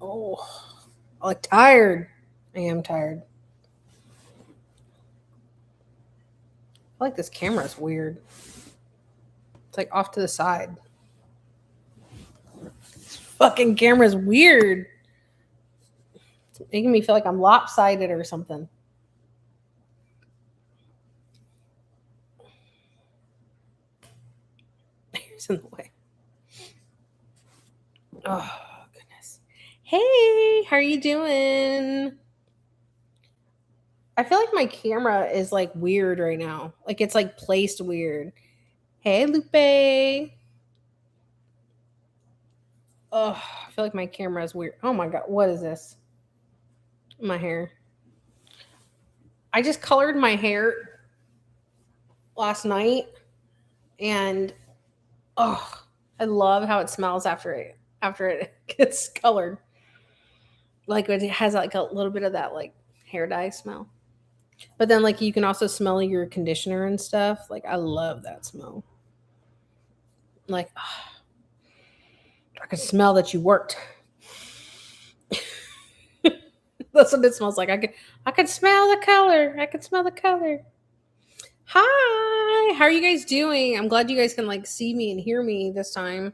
Oh, I'm like tired. I am tired. I feel like this camera is weird. It's like off to the side. This fucking camera's weird. It's making me feel like I'm lopsided or something. Here's in the way. Oh goodness. Hey, how are you doing? I feel like my camera is like weird right now. Like it's like placed weird. Hey, Lupe. Oh, I feel like my camera is weird. Oh my god, what is this? My hair. I just colored my hair last night, and oh, I love how it smells after it gets colored. Like it has like a little bit of that like hair dye smell. But then like you can also smell your conditioner and stuff. Like I love that smell. Like I can smell that you worked. That's what it smells like. I could smell the color. I could smell the color. Hi, how are you guys doing? I'm glad you guys can like see me and hear me this time.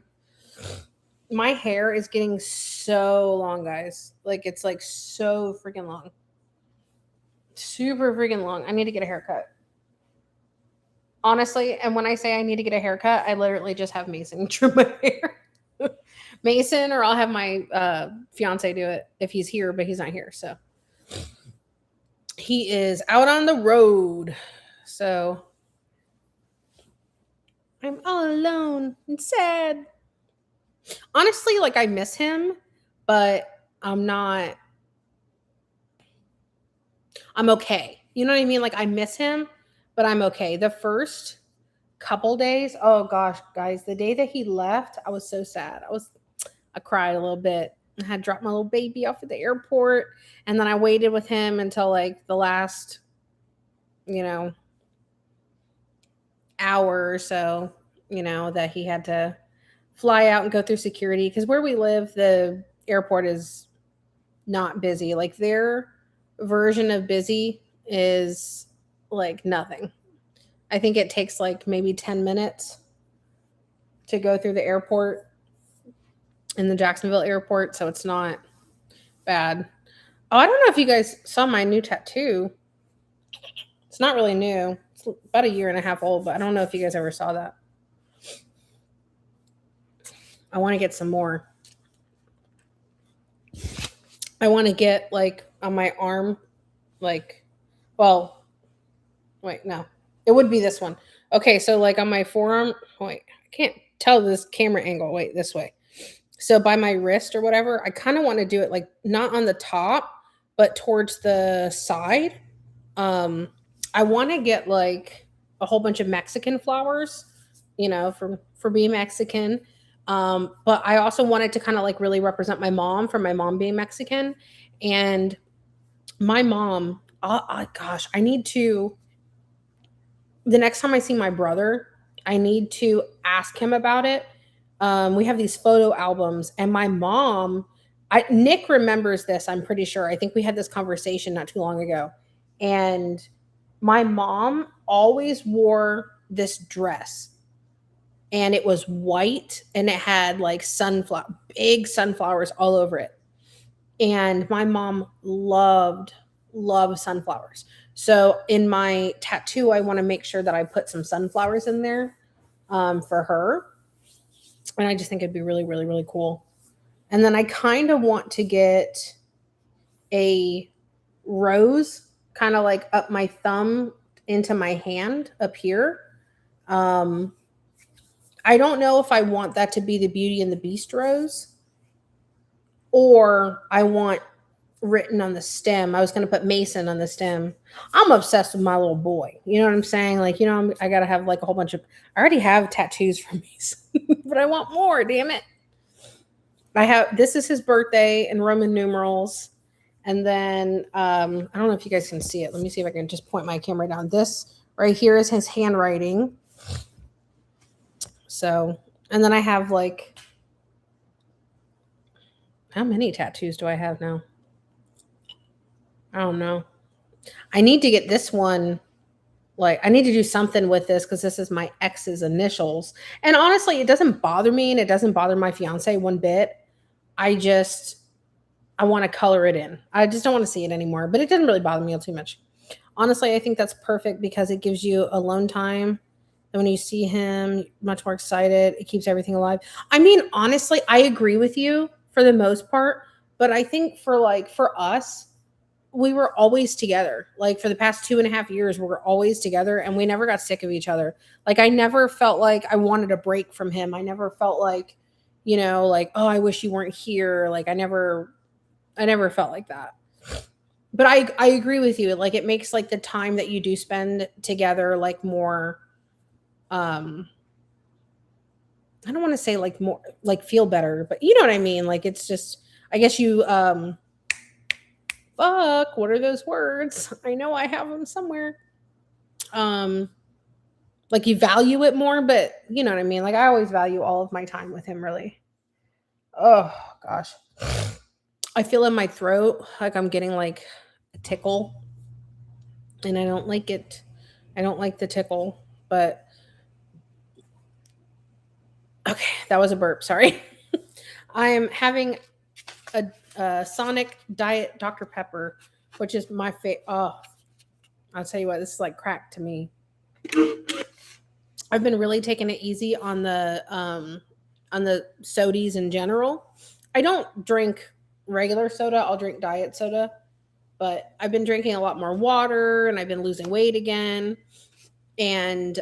My hair is getting so long, guys. Like it's like so freaking long. Super freaking long. I need to get a haircut. Honestly, and when I say I need to get a haircut, I literally just have Mason trim my hair. Mason, or I'll have my fiance do it if he's here, but he's not here. So he is out on the road. So I'm all alone and sad. Honestly, like I miss him, but I'm not. I'm okay. You know what I mean? Like I miss him, but I'm okay. The first couple days, oh gosh, guys, the day that he left, I was so sad. I cried a little bit. I had dropped my little baby off at the airport, and then I waited with him until like the last, you know, hour or so, that he had to fly out and go through security because where we live, the airport is not busy. Like their version of busy is like nothing. I think it takes like maybe 10 minutes to go through the airport in the Jacksonville airport, so it's not bad. Oh, I don't know if you guys saw my new tattoo. It's not really new. It's about a year and a half old, but I don't know if you guys ever saw that. I want to get some more. I want to get like on my arm, like, well, wait, no. It would be this one. Okay, so like on my forearm, wait, I can't tell this camera angle. Wait, this way. So by my wrist or whatever, I kind of want to do it like not on the top, but towards the side. Um, I want to get like a whole bunch of Mexican flowers, for being Mexican. But I also wanted to kind of like really represent my mom for my mom being Mexican. And my mom, gosh, I need to, the next time I see my brother, I need to ask him about it. We have these photo albums, and my mom, Nick remembers this, I'm pretty sure. I think we had this conversation not too long ago. And my mom always wore this dress, and it was white, and it had like big sunflowers all over it. And my mom loved sunflowers. So in my tattoo, I want to make sure that I put some sunflowers in there for her. And I just think it'd be really, really, really cool. And then I kind of want to get a rose kind of like up my thumb into my hand up here. Um, I don't know if I want that to be the Beauty and the Beast rose, or I want written on the stem. I was going to put Mason on the stem. I'm obsessed with my little boy. You know what I'm saying? Like, I got to have like a whole bunch of, I already have tattoos for Mason, but I want more, damn it. This is his birthday in Roman numerals. And then, I don't know if you guys can see it. Let me see if I can just point my camera down. This right here is his handwriting. So, and then I have like How many tattoos do I have now? I don't know. I need to get this one. Like, I need to do something with this because this is my ex's initials. And honestly, it doesn't bother me and it doesn't bother my fiance one bit. I just, I want to color it in. I just don't want to see it anymore, but it doesn't really bother me too much. Honestly, I think that's perfect because it gives you alone time. And when you see him, much more excited. It keeps everything alive. I mean, honestly, I agree with you for the most part, but I think for us, we were always together. Like for the past 2.5 years, we were always together and we never got sick of each other. Like I never felt like I wanted a break from him. I never felt like, like, oh, I wish you weren't here. Like I never felt like that. But I agree with you. Like it makes like the time that you do spend together like more I don't want to say like more like feel better, but you know what I mean? Like it's just I guess you fuck, what are those words? I know I have them somewhere. Um like you value it more, but you know what I mean? Like I always value all of my time with him really. Oh gosh. I feel in my throat like I'm getting like a tickle and I don't like it. I don't like the tickle, but okay, that was a burp, sorry. I am having a Sonic Diet Dr. Pepper, which is my favorite. Oh, I'll tell you what, this is like crack to me. I've been really taking it easy on the sodies in general. I don't drink regular soda. I'll drink diet soda, but I've been drinking a lot more water and I've been losing weight again. And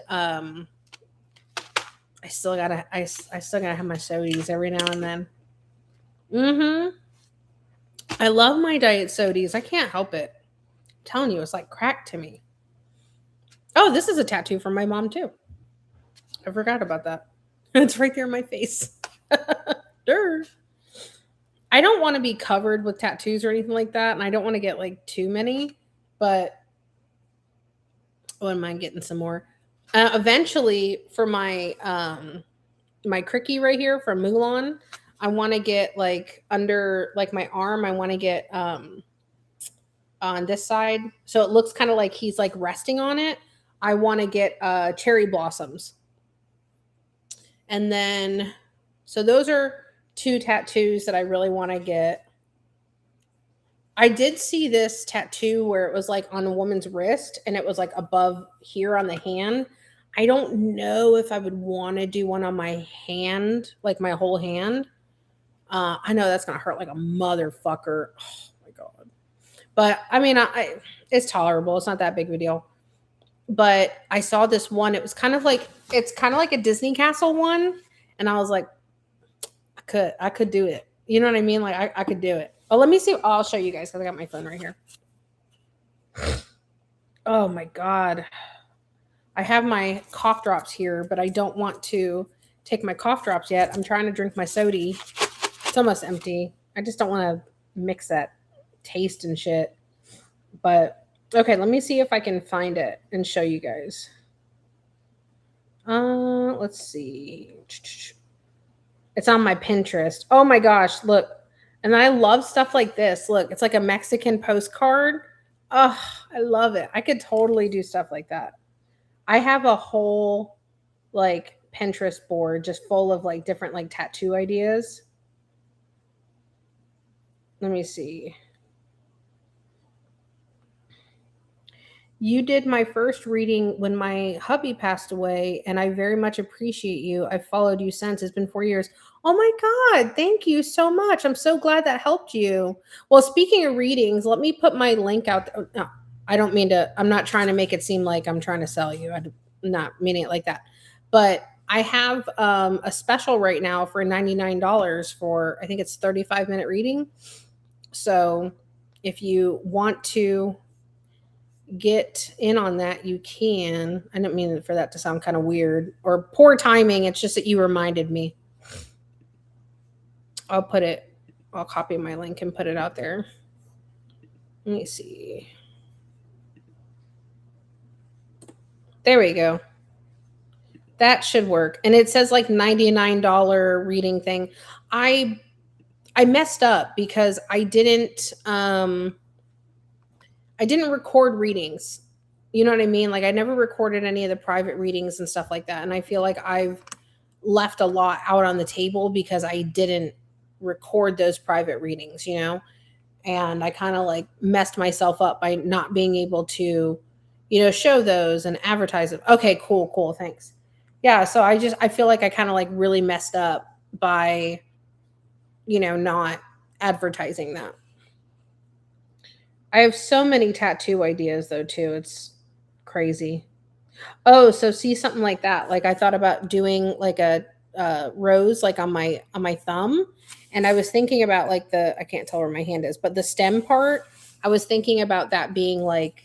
I still gotta have my sodies every now and then. Mm-hmm. I love my diet sodies. I can't help it. I'm telling you, it's like crack to me. Oh, this is a tattoo from my mom too. I forgot about that. It's right there in my face. Durr. I don't want to be covered with tattoos or anything like that, and I don't want to get like too many. But oh, am I getting some more? Eventually, for my cricky right here from Mulan, I want to get like under like my arm. I want to get on this side, so it looks kind of like he's like resting on it. I want to get cherry blossoms, and then so those are two tattoos that I really want to get. I did see this tattoo where it was like on a woman's wrist and it was like above here on the hand. I don't know if I would want to do one on my hand, like my whole hand. I know that's gonna hurt like a motherfucker. Oh my god! But I mean, it's tolerable. It's not that big of a deal. But I saw this one. It was kind of like it's kind of like a Disney Castle one, and I was like, I could do it. You know what I mean? Like I could do it. Oh, let me see. I'll show you guys because I got my phone right here. Oh my god. I have my cough drops here, but I don't want to take my cough drops yet. I'm trying to drink my sody. It's almost empty. I just don't want to mix that taste and shit. But okay, let me see if I can find it and show you guys. Let's see. It's on my Pinterest. Oh my gosh, look. And I love stuff like this. Look, it's like a Mexican postcard. Oh, I love it. I could totally do stuff like that. I have a whole like Pinterest board just full of like different like tattoo ideas. Let me see. You did my first reading when my hubby passed away, and I very much appreciate you. I've followed you since. It's been 4 years. Oh my God. Thank you so much. I'm so glad that helped you. Well, speaking of readings, let me put my link out. No, I don't mean to, I'm not trying to make it seem like I'm trying to sell you. I'm not meaning it like that. But I have a special right now for $99 for, I think it's 35-minute reading. So if you want to get in on that, you can. I didn't mean for that to sound kind of weird or poor timing. It's just that you reminded me. I'll copy my link and put it out there. Let me see. There we go. That should work. And it says like $99 reading thing. I I messed up because I didn't record readings. You know what I mean? Like I never recorded any of the private readings and stuff like that. And I feel like I've left a lot out on the table because I didn't record those private readings, you know? And I kind of like messed myself up by not being able to, show those and advertise them. Okay, cool, cool, thanks. Yeah, so I feel like I kind of like really messed up by, not advertising that. I have so many tattoo ideas though too. It's crazy. Oh, so see something like that. Like I thought about doing like a rose like on my thumb, and I was thinking about like I can't tell where my hand is, but the stem part. I was thinking about that being like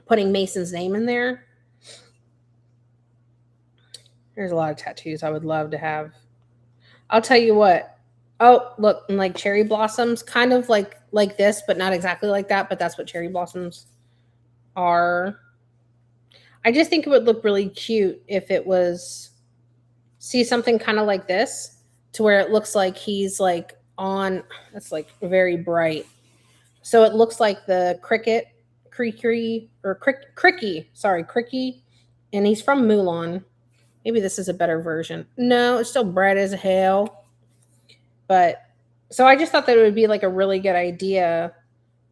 putting Mason's name in there. There's a lot of tattoos I would love to have. I'll tell you what. Oh, look, and like cherry blossoms, kind of like this, but not exactly like that. But that's what cherry blossoms are. I just think it would look really cute if it was see something kind of like this to where it looks like he's like on that's like very bright. So it looks like the cricket, Creaky or Cricky, sorry, Cricky, and he's from Mulan. Maybe this is a better version. No, it's still bright as hell. But so I just thought that it would be like a really good idea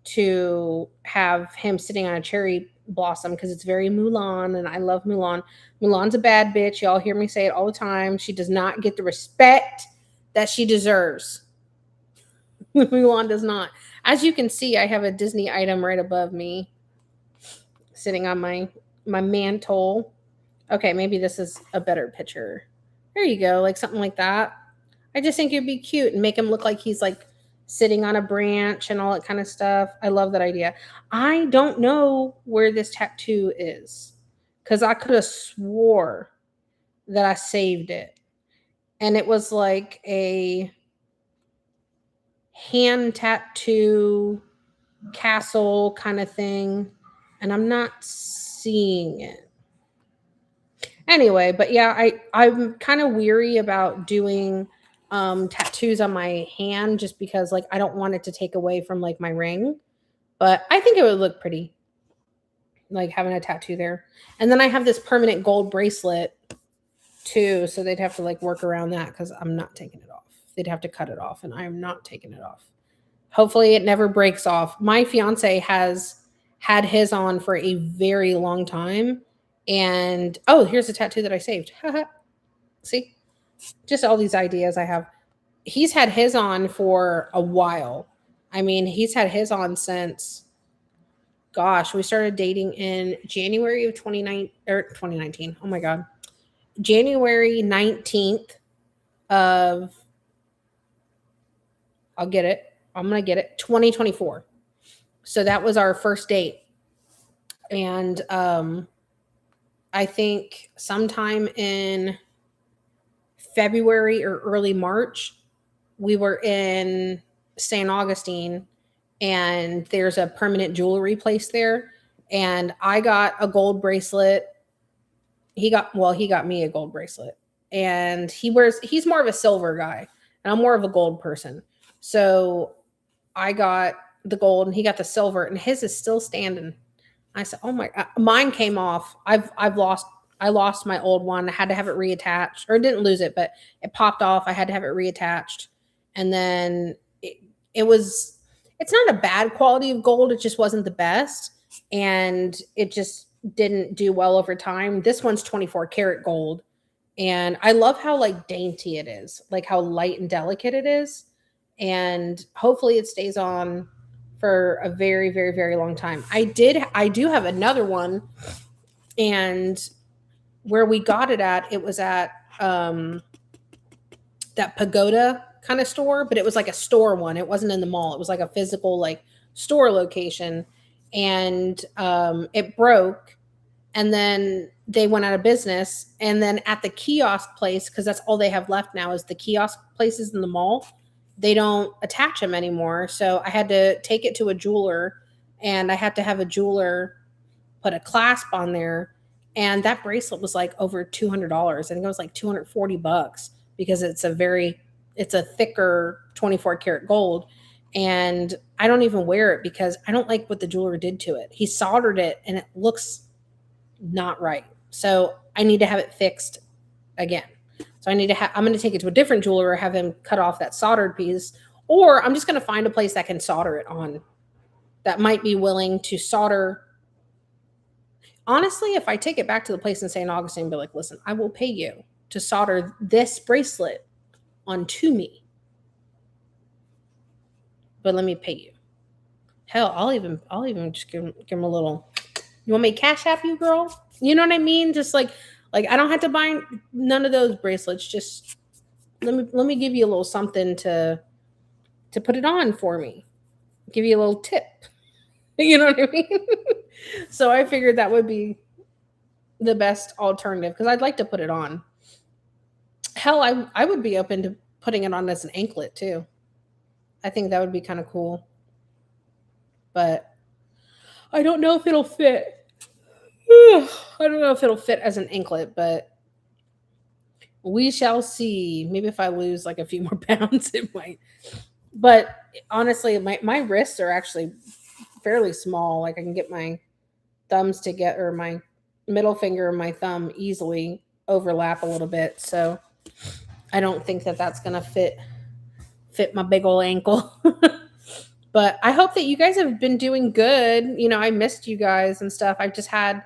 to have him sitting on a cherry blossom because it's very Mulan and I love Mulan. Mulan's a bad bitch. Y'all hear me say it all the time. She does not get the respect that she deserves. Mulan does not. As you can see, I have a Disney item right above me sitting on my mantle. Okay, maybe this is a better picture. There you go, like something like that. I just think it'd be cute and make him look like he's like sitting on a branch and all that kind of stuff. I love that idea. I don't know where this tattoo is because I could have swore that I saved it. And it was like a hand tattoo castle kind of thing. And I'm not seeing it. Anyway, but yeah, I'm kind of weary about doing tattoos on my hand just because like I don't want it to take away from like my ring, but I think it would look pretty like having a tattoo there. And then I have this permanent gold bracelet too, so they'd have to like work around that cuz I'm not taking it off. They'd have to cut it off and I am not taking it off. Hopefully it never breaks off. My fiance has had his on for a very long time. And oh, here's a tattoo that I saved. See? Just all these ideas I have. He's had his on for a while. I mean, he's had his on since gosh, we started dating in January of 2019. Oh my god. January 19th of I'll get it. I'm going to get it. 2024. So that was our first date. And I think sometime in February or early March, we were in St. Augustine and there's a permanent jewelry place there. And I got a gold bracelet. He got me a gold bracelet. And he's more of a silver guy. And I'm more of a gold person. So I got the gold and he got the silver and his is still standing. I said, "Oh my, mine came off. I lost my old one. I had to have it reattached or didn't lose it, but it popped off. I had to have it reattached. And then it's not a bad quality of gold. It just wasn't the best. And it just didn't do well over time. This one's 24 karat gold. And I love how like dainty it is, like how light and delicate it is. And hopefully it stays on for a very, very, very long time. I do have another one, and where we got it at, it was at that pagoda kind of store, but it was like a store one. It wasn't in the mall. It was like a physical like store location, and it broke, and then they went out of business. And then at the kiosk place, because that's all they have left now is the kiosk places in the mall. They don't attach them anymore. So I had to take it to a jeweler, and I had to have a jeweler put a clasp on there. And that bracelet was like over $200. I think it was like $240 because it's a very it's a thicker 24 karat gold. And I don't even wear it because I don't like what the jeweler did to it. He soldered it and it looks not right. So I need to have it fixed again. So I'm going to take it to a different jeweler, have him cut off that soldered piece, or I'm just going to find a place that can solder it on, that might be willing to solder. Honestly, if I take it back to the place in St. Augustine and be like, listen, I will pay you to solder this bracelet onto me, but let me pay you. Hell, I'll even just give him a little. You want me to cash app you, girl? You know what I mean? Just like I don't have to buy none of those bracelets. Just let me give you a little something to put it on for me. Give you a little tip. You know what I mean? So I figured that would be the best alternative because I'd like to put it on. Hell, I would be open to putting it on as an anklet too. I think that would be kind of cool. But I don't know if it'll fit. I don't know if it'll fit as an anklet, but we shall see. Maybe if I lose like a few more pounds, it might. But honestly, my wrists are actually fairly small. Like I can get my thumbs together, or my middle finger and my thumb easily overlap a little bit. So I don't think that that's gonna fit my big old ankle. But I hope that you guys have been doing good. You know, I missed you guys and stuff. I've just had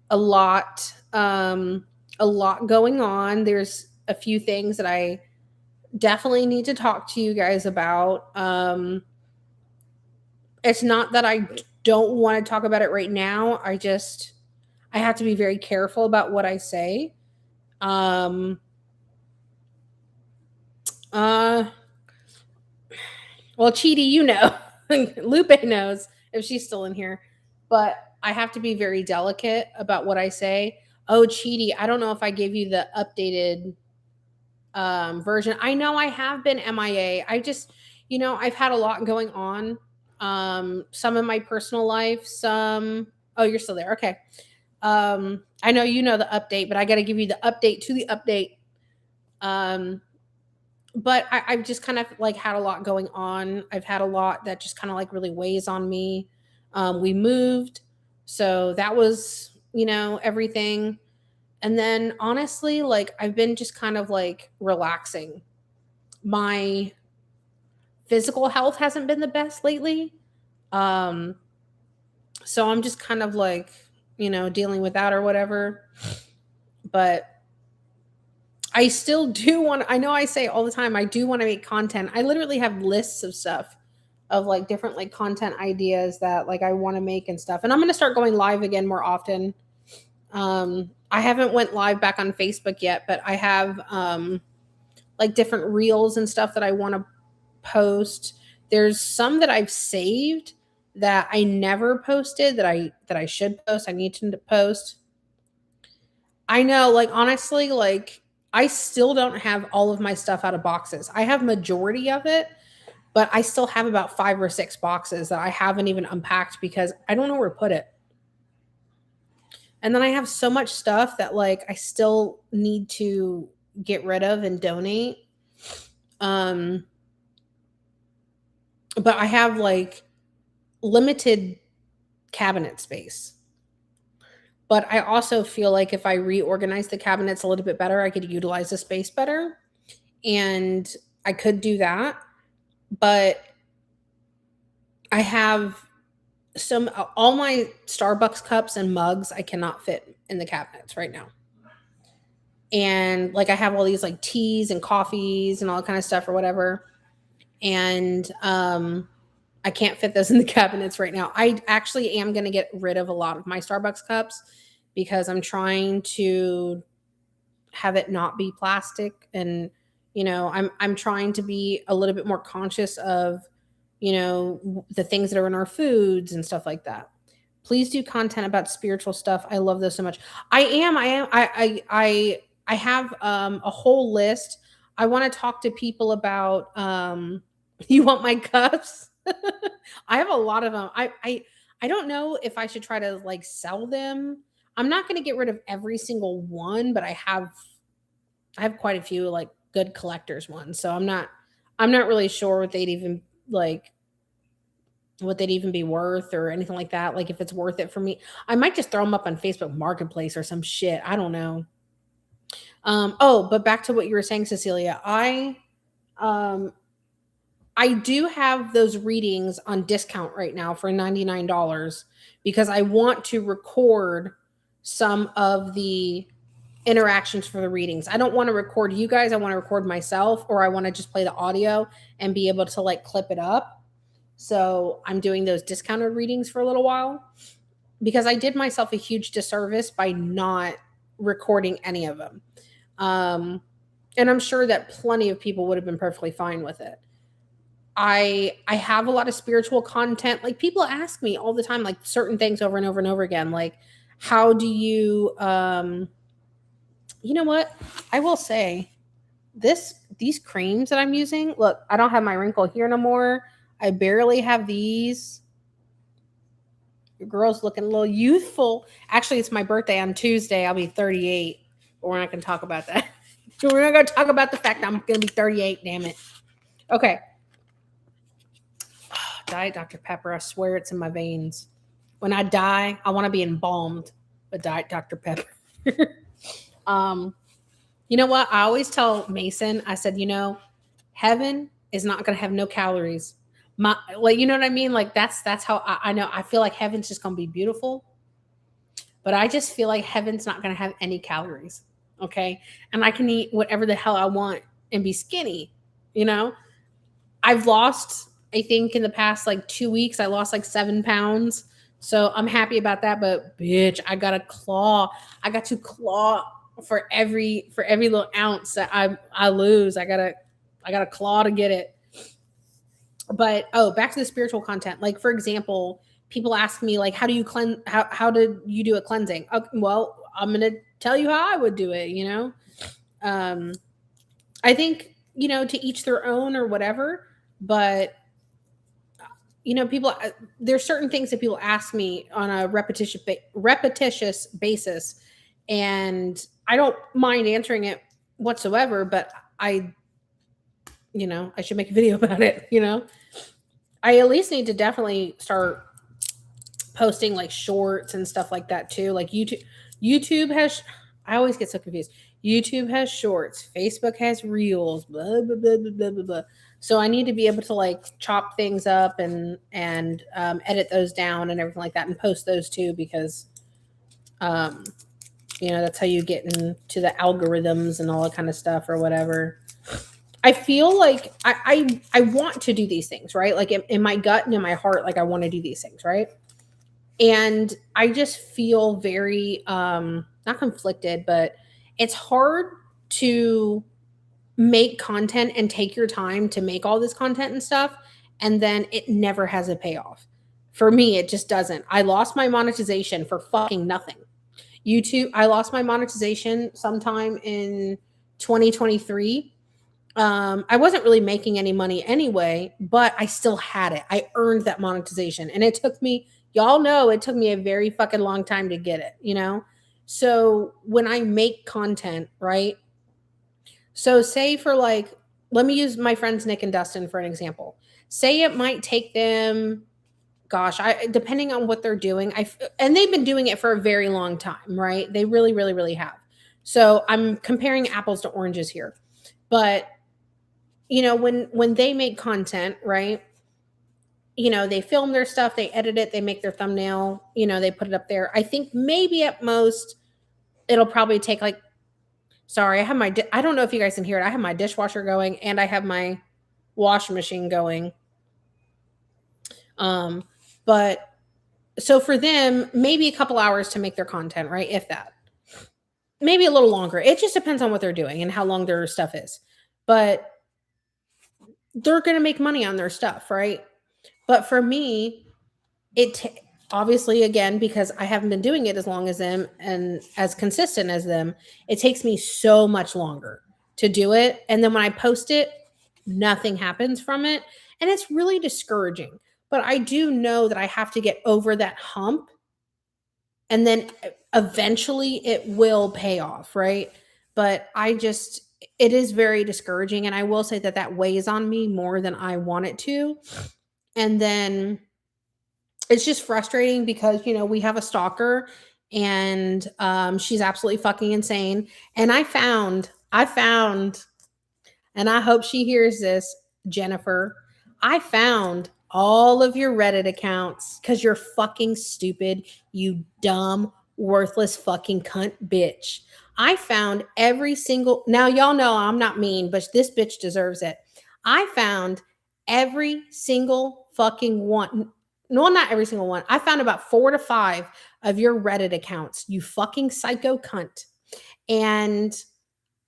a lot going on. There's a few things that I definitely need to talk to you guys about. It's not that I don't want to talk about it right now. I have to be very careful about what I say. Well, Chidi, you know, Lupe knows if she's still in here, but I have to be very delicate about what I say. Oh, Chidi, I don't know if I gave you the updated version. I know I have been MIA. I just, I've had a lot going on. Some in my personal life, some. Oh, you're still there. Okay. I know you know the update, but I got to give you the update to the update. But I've just kind of like had a lot going on. I've had a lot that just kind of like really weighs on me. We moved, so that was, everything. And then honestly, like I've been just kind of like relaxing. My physical health hasn't been the best lately. So I'm just kind of like, dealing with that or whatever. But I still do want, I know I say all the time, I do want to make content. I literally have lists of stuff, of like different like content ideas that like I want to make and stuff. And I'm going to start going live again more often. I haven't went live back on Facebook yet, but I have like different reels and stuff that I want to post. There's some that I've saved that I never posted that I should post. I need to post. I know, like honestly, like I still don't have all of my stuff out of boxes. I have majority of it, but I still have about 5 or 6 boxes that I haven't even unpacked because I don't know where to put it. And then I have so much stuff that like I still need to get rid of and donate. But I have like limited cabinet space. But I also feel like if I reorganize the cabinets a little bit better, I could utilize the space better. And I could do that. But I have all my Starbucks cups and mugs I cannot fit in the cabinets right now. And like I have all these like teas and coffees and all that kind of stuff or whatever. And I can't fit those in the cabinets right now. I actually am going to get rid of a lot of my Starbucks cups because I'm trying to have it not be plastic. And, I'm trying to be a little bit more conscious of, the things that are in our foods and stuff like that. Please do content about spiritual stuff. I love those so much. I have a whole list. I want to talk to people about you want my cups? I have a lot of them. I don't know if I should try to like sell them. I'm not going to get rid of every single one, but I have quite a few like good collector's ones. So I'm not really sure what they'd even like what they'd even be worth or anything like that. Like if it's worth it for me. I might just throw them up on Facebook Marketplace or some shit. I don't know. Oh, but back to what you were saying, Cecilia. Um I do have those readings on discount right now for $99 because I want to record some of the interactions for the readings. I don't want to record you guys. I want to record myself, or I want to just play the audio and be able to like clip it up. So I'm doing those discounted readings for a little while because I did myself a huge disservice by not recording any of them. Um, and I'm sure that plenty of people would have been perfectly fine with it. I have a lot of spiritual content. Like people ask me all the time, like certain things over and over and over again. Like, how do you you know what? I will say these creams that I'm using, look, I don't have my wrinkle here no more. I barely have these. Your girl's looking a little youthful. Actually, it's my birthday on Tuesday. I'll be 38. But we're not gonna talk about that. We're not gonna talk about the fact that I'm gonna be 38, damn it. Okay. Diet Dr. Pepper. I swear it's in my veins. When I die, I want to be embalmed with Diet Dr. Pepper. um, you know what? I always tell Mason, I said, heaven is not going to have no calories. Like, you know what I mean? Like that's how I know. I feel like heaven's just going to be beautiful, but I just feel like heaven's not going to have any calories. Okay, and I can eat whatever the hell I want and be skinny. You know, I've lost, I think in the past like 2 weeks, I lost like 7 pounds. So I'm happy about that. But bitch, I got to claw. I got to claw for every little ounce that I lose. I gotta claw to get it. But back to the spiritual content. Like for example, people ask me like, how do you cleanse? How did you do a cleansing? Well, I'm gonna tell you how I would do it. Um, I think to each their own or whatever. But people, there's certain things that people ask me on a repetitious basis, and I don't mind answering it whatsoever. But I should make a video about it. I at least need to definitely start posting like shorts and stuff like that too. Like YouTube has. I always get so confused. YouTube has shorts. Facebook has reels. Blah blah blah blah blah blah. Blah. So I need to be able to like chop things up and edit those down and everything like that and post those too because that's how you get into the algorithms and all that kind of stuff or whatever. I feel like I want to do these things, right? Like in my gut and in my heart, like I want to do these things, right? And I just feel very not conflicted, but it's hard to make content and take your time to make all this content and stuff, and then it never has a payoff. For me, it just doesn't. I lost my monetization for fucking nothing. YouTube, I lost my monetization sometime in 2023. I wasn't really making any money anyway, but I still had it. I earned that monetization, and it took me, y'all know, it took me a very fucking long time to get it. So when I make content, right? So say for like, let me use my friends Nick and Dustin for an example. Say it might take them, gosh, depending on what they're doing, and they've been doing it for a very long time, right? They really, really, really have. So I'm comparing apples to oranges here. But when they make content, right? They film their stuff, they edit it, they make their thumbnail, they put it up there. I think maybe at most it'll probably take like, sorry, I don't know if you guys can hear it. I have my dishwasher going and I have my washing machine going. But so for them, maybe a couple hours to make their content, right? If that. Maybe a little longer. It just depends on what they're doing and how long their stuff is. But they're going to make money on their stuff, right? But for me, obviously, again, because I haven't been doing it as long as them and as consistent as them, it takes me so much longer to do it. And then when I post it, nothing happens from it. And it's really discouraging. But I do know that I have to get over that hump. And then eventually it will pay off, right? But it is very discouraging. And I will say that that weighs on me more than I want it to. And then it's just frustrating because, we have a stalker and she's absolutely fucking insane. And I found, and I hope she hears this, Jennifer. I found all of your Reddit accounts because you're fucking stupid, you dumb, worthless fucking cunt bitch. I found every single, now y'all know I'm not mean, but this bitch deserves it. I found every single fucking one. No, not every single one. I found about 4 to 5 of your Reddit accounts, you fucking psycho cunt. And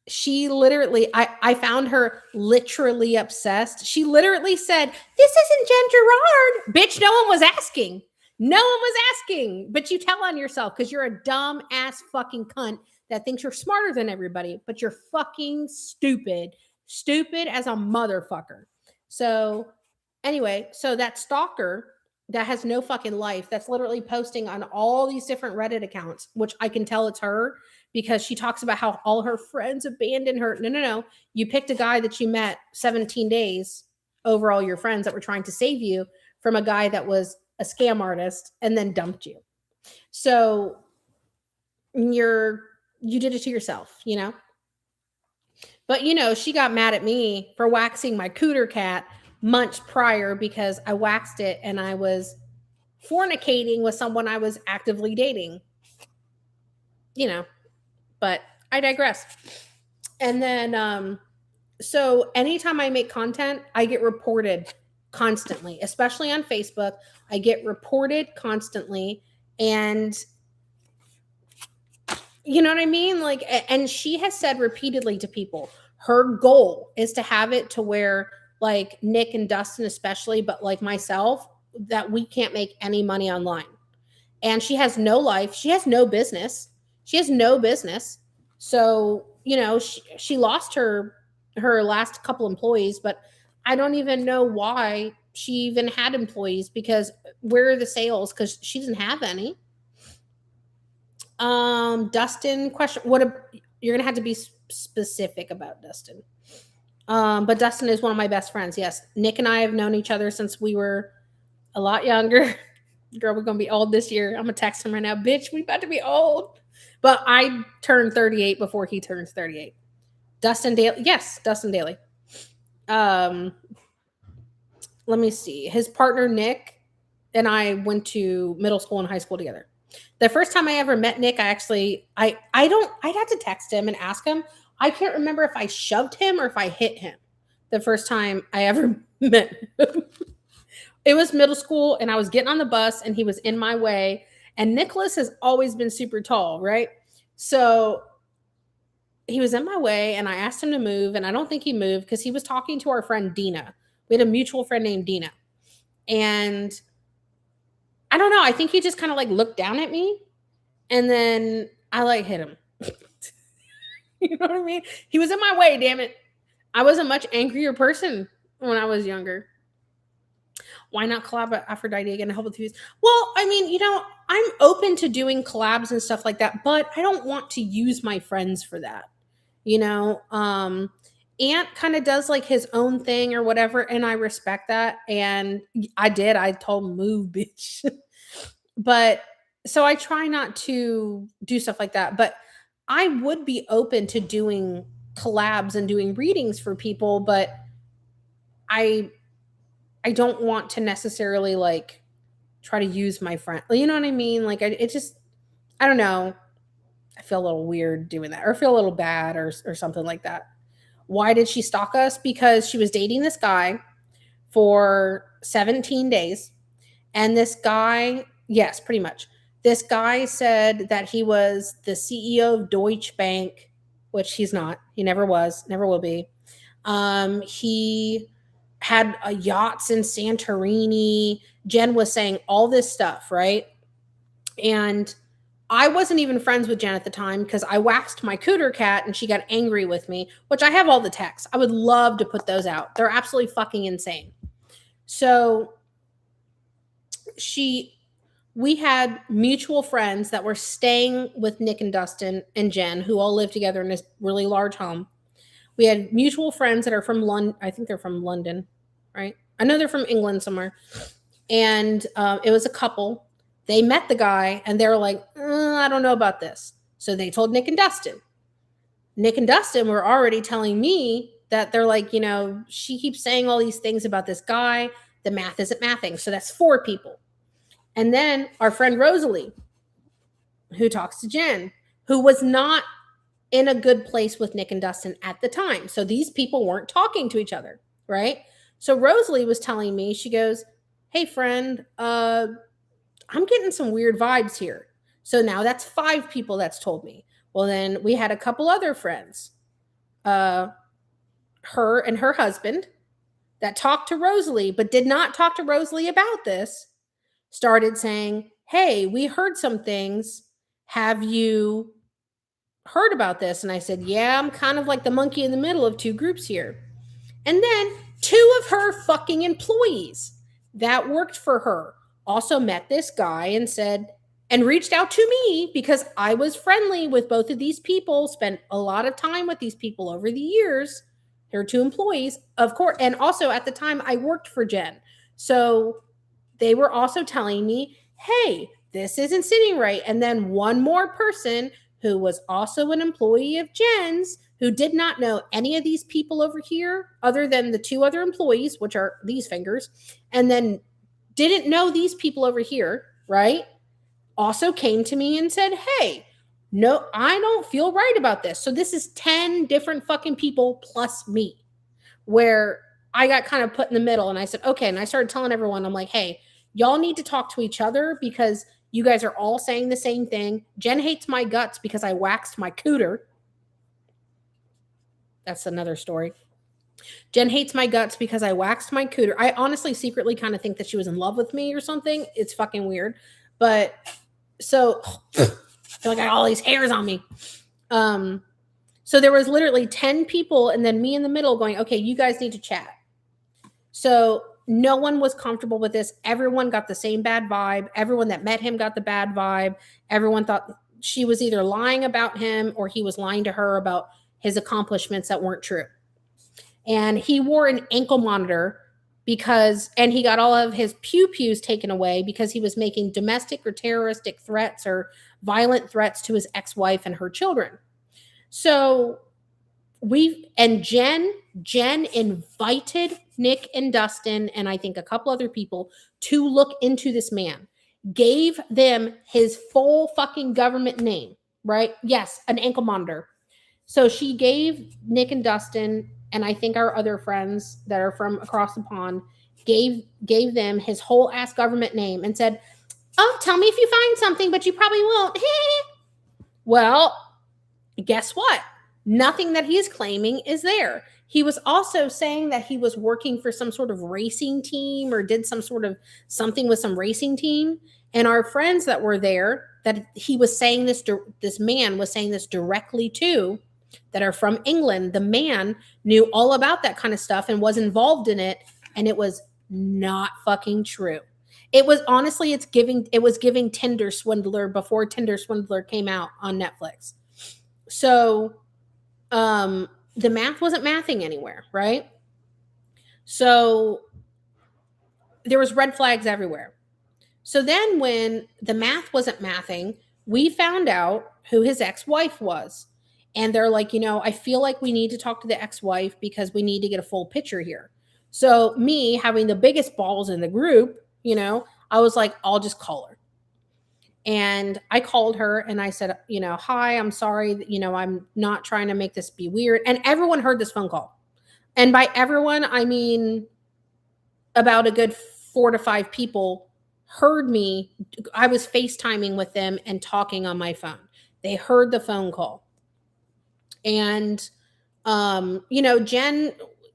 she literally, I found her literally obsessed. She literally said, "This isn't Jen Gerard." Bitch, no one was asking. No one was asking. But you tell on yourself because you're a dumb ass fucking cunt that thinks you're smarter than everybody, but you're fucking stupid. Stupid as a motherfucker. So, anyway, so that stalker that has no fucking life, that's literally posting on all these different Reddit accounts, which I can tell it's her because she talks about how all her friends abandoned her. No, no, no. You picked a guy that you met 17 days over all your friends that were trying to save you from a guy that was a scam artist and then dumped you. So you did it to yourself. But she got mad at me for waxing my cooter cat months prior because I waxed it and I was fornicating with someone I was actively dating. But I digress. And then so anytime I make content, I get reported constantly, especially on Facebook. I get reported constantly. And you know what I mean? Like, and she has said repeatedly to people, her goal is to have it to where, like, Nick and Dustin, especially, but like myself, that we can't make any money online. And she has no life. She has no business. She has no business. So, she lost her last couple employees, but I don't even know why she even had employees because where are the sales? Because she doesn't have any. Dustin question. You're gonna have to be specific about Dustin. But Dustin is one of my best friends. Yes, Nick and I have known each other since we were a lot younger. Girl, we're gonna be old this year. I'm gonna text him right now, bitch. We about to be old. But I turned 38 before he turns 38. Dustin Daly, yes, Dustin Daly. Let me see. His partner Nick and I went to middle school and high school together. The first time I ever met Nick, I'd have to text him and ask him. I can't remember if I shoved him or if I hit him the first time I ever met him. It was middle school and I was getting on the bus and he was in my way. And Nicholas has always been super tall, right? So he was in my way and I asked him to move and I don't think he moved because he was talking to our friend Dina. We had a mutual friend named Dina. And I don't know. I think he just kind of like looked down at me and then I like hit him. You know what I mean? He was in my way, damn it. I was a much angrier person when I was younger. Why not collab with Aphrodite again to help with views? Well, I mean, I'm open to doing collabs and stuff like that, but I don't want to use my friends for that. Ant kind of does like his own thing or whatever, and I respect that. And I told him, move, bitch. But so I try not to do stuff like that, but I would be open to doing collabs and doing readings for people, but I don't want to necessarily like try to use my friend. You know what I mean? Like I don't know. I feel a little weird doing that or feel a little bad or something like that. Why did she stalk us? Because she was dating this guy for 17 days. And this guy, yes, pretty much. This guy said that he was the CEO of Deutsche Bank, which he's not. He never was, never will be. He had yachts in Santorini. Jen was saying all this stuff, right? And I wasn't even friends with Jen at the time because I waxed my cooter cat and she got angry with me, which I have all the texts. I would love to put those out. They're absolutely fucking insane. So we had mutual friends that were staying with Nick and Dustin and Jen, who all lived together in this really large home. We had mutual friends that are from London. I think they're from London, right? I know they're from England somewhere. And it was a couple. They met the guy and they were like, I don't know about this. So they told Nick and Dustin. Nick and Dustin were already telling me that they're like, she keeps saying all these things about this guy. The math isn't mathing. So that's 4 people. And then our friend Rosalie, who talks to Jen, who was not in a good place with Nick and Dustin at the time. So these people weren't talking to each other, right? So Rosalie was telling me, she goes, hey, friend, I'm getting some weird vibes here. So now that's 5 people that's told me. Well, then we had a couple other friends, her and her husband, that talked to Rosalie, but did not talk to Rosalie about this, started saying, hey, we heard some things. Have you heard about this? And I said, yeah, I'm kind of like the monkey in the middle of 2 groups here. And then 2 of her fucking employees that worked for her also met this guy and said, and reached out to me because I was friendly with both of these people, spent a lot of time with these people over the years. There are 2 employees, of course. And also at the time I worked for Jen. So they were also telling me, hey, this isn't sitting right. And then one more person who was also an employee of Jen's, who did not know any of these people over here other than the 2 other employees, which are these fingers, and then didn't know these people over here, right? Also came to me and said, hey, no, I don't feel right about this. So this is 10 different fucking people plus me, where I got kind of put in the middle. And I said, okay. And I started telling everyone, I'm like, hey, y'all need to talk to each other because you guys are all saying the same thing. Jen hates my guts because I waxed my cooter. That's another story. Jen hates my guts because I waxed my cooter. I honestly secretly kind of think that she was in love with me or something. It's fucking weird. But so I feel like I got all these hairs on me. So there was literally 10 people and then me in the middle going, okay, you guys need to chat. So no one was comfortable with this. Everyone got the same bad vibe. Everyone that met him got the bad vibe. Everyone thought she was either lying about him or he was lying to her about his accomplishments that weren't true. And he wore an ankle monitor and he got all of his pew-pews taken away because he was making domestic or terroristic threats or violent threats to his ex-wife and her children. So Jen invited Nick and Dustin and I think a couple other people to look into this man, gave them his full fucking government name, right? Yes, an ankle monitor. So she gave Nick and Dustin and I think our other friends that are from across the pond gave them his whole ass government name and said, oh, tell me if you find something, but you probably won't. Well, guess what? Nothing that he's claiming is there. He was also saying that he was working for some sort of racing team or did some sort of something with some racing team. And our friends that were there, that he was saying this man was saying this directly to, that are from England, the man knew all about that kind of stuff and was involved in it. And it was not fucking true. It was honestly, it was giving Tinder Swindler before Tinder Swindler came out on Netflix. So the math wasn't mathing anywhere, right? So there was red flags everywhere. So then when the math wasn't mathing, we found out who his ex-wife was. And they're like, I feel like we need to talk to the ex-wife because we need to get a full picture here. So me having the biggest balls in the group, I was like, I'll just call her. And I called her and I said, hi, I'm sorry. I'm not trying to make this be weird. And everyone heard this phone call. And by everyone, I mean about a good 4 to 5 people heard me. I was FaceTiming with them and talking on my phone. They heard the phone call. And, Jen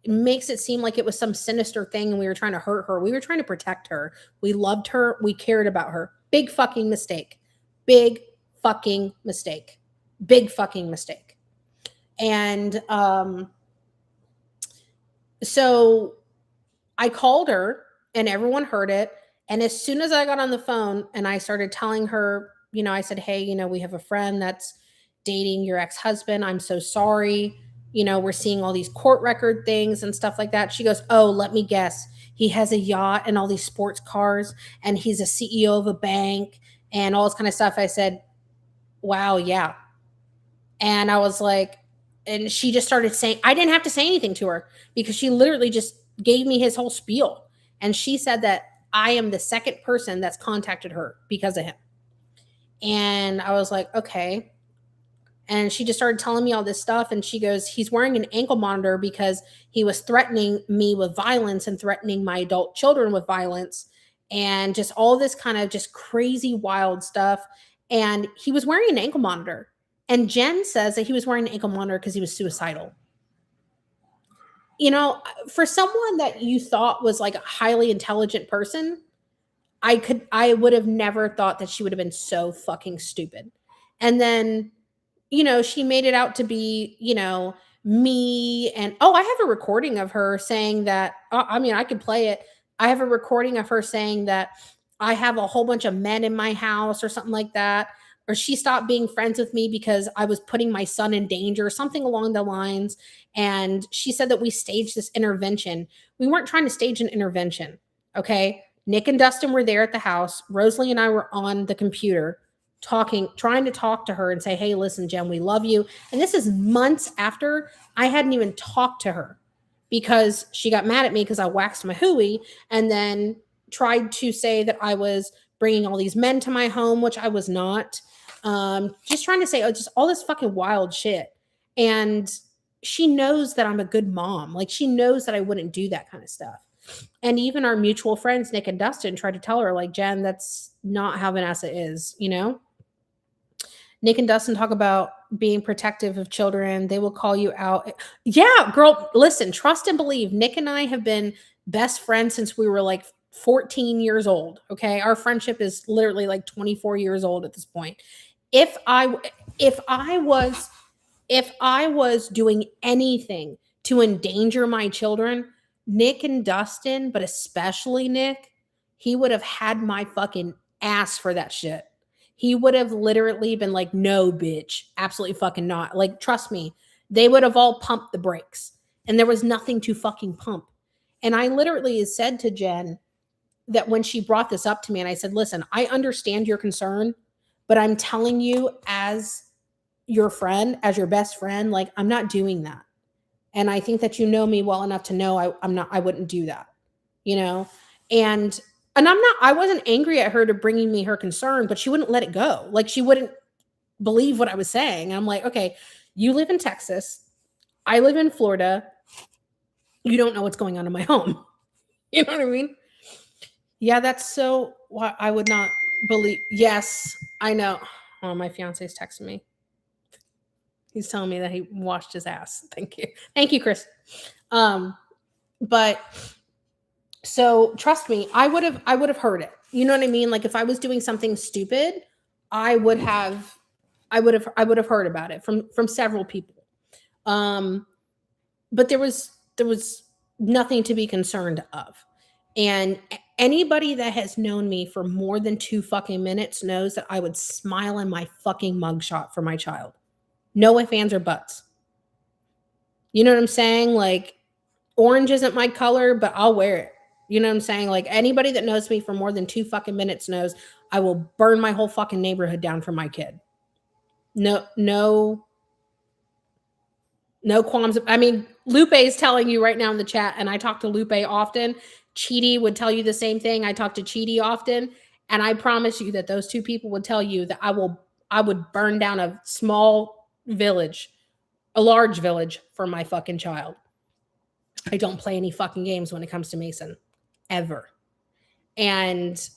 makes it seem like it was some sinister thing and we were trying to hurt her. We were trying to protect her. We loved her. We cared about her. Big fucking mistake. Big fucking mistake. Big fucking mistake. And so I called her and everyone heard it. And as soon as I got on the phone and I started telling her, I said, hey, we have a friend that's dating your ex-husband. I'm so sorry. we're seeing all these court record things and stuff like that. She goes, "Oh, let me guess. He has a yacht and all these sports cars, and he's a CEO of a bank and all this kind of stuff." I said, "Wow, yeah." And I was like, and she just started saying, I didn't have to say anything to her because she literally just gave me his whole spiel. And she said that I am the second person that's contacted her because of him. And I was like, okay. And she just started telling me all this stuff. And she goes, he's wearing an ankle monitor because he was threatening me with violence and threatening my adult children with violence and just all this kind of just crazy, wild stuff. And he was wearing an ankle monitor. And Jen says that he was wearing an ankle monitor because he was suicidal. For someone that you thought was like a highly intelligent person, I would have never thought that she would have been so fucking stupid. And then, she made it out to be, me. And I have a recording of her saying that, I could play it. I have a recording of her saying that I have a whole bunch of men in my house or something like that. Or she stopped being friends with me because I was putting my son in danger, something along the lines. And she said that we staged this intervention. We weren't trying to stage an intervention. Okay. Nick and Dustin were there at the house. Rosalie and I were on the computer trying to talk to her and say, "Hey, listen, Jen, we love you." And this is months after I hadn't even talked to her because she got mad at me because I waxed my hooey and then tried to say that I was bringing all these men to my home, which I was not. Just trying to say, just all this fucking wild shit. And she knows that I'm a good mom. Like, she knows that I wouldn't do that kind of stuff. And even our mutual friends, Nick and Dustin, tried to tell her, like, "Jen, that's not how Vanessa is, Nick and Dustin talk about being protective of children. They will call you out. Yeah, girl, listen, trust and believe. Nick and I have been best friends since we were like 14 years old. Okay. Our friendship is literally like 24 years old at this point. If I was doing anything to endanger my children, Nick and Dustin, but especially Nick, he would have had my fucking ass for that shit. He would have literally been like, "No, bitch, absolutely fucking not." Like, trust me, they would have all pumped the brakes and there was nothing to fucking pump. And I literally said to Jen that when she brought this up to me, and I said, "Listen, I understand your concern, but I'm telling you as your friend, as your best friend, like, I'm not doing that. And I think that you know me well enough to know I wouldn't do that, you know?" And I wasn't angry at her to bringing me her concern, but she wouldn't let it go. Like, she wouldn't believe what I was saying. I'm like, "Okay, you live in Texas. I live in Florida. You don't know what's going on in my home." You know what I mean? Yeah, that's so why I would not believe. Yes, I know. Oh, my fiance's texting me. He's telling me that he washed his ass. Thank you. Thank you, Chris. But so trust me, I would have heard it. You know what I mean? Like, if I was doing something stupid, I would have heard about it from several people. But there was nothing to be concerned of. And anybody that has known me for more than 2 fucking minutes knows that I would smile in my fucking mugshot for my child. No ifs, ands, or buts. You know what I'm saying? Like, orange isn't my color, but I'll wear it. You know what I'm saying? Like, anybody that knows me for more than 2 fucking minutes knows I will burn my whole fucking neighborhood down for my kid. No qualms. I mean, Lupe is telling you right now in the chat, and I talk to Lupe often. Chidi would tell you the same thing. I talk to Chidi often, and I promise you that those 2 people would tell you that I would burn down a small village, a large village for my fucking child. I don't play any fucking games when it comes to Mason, ever. And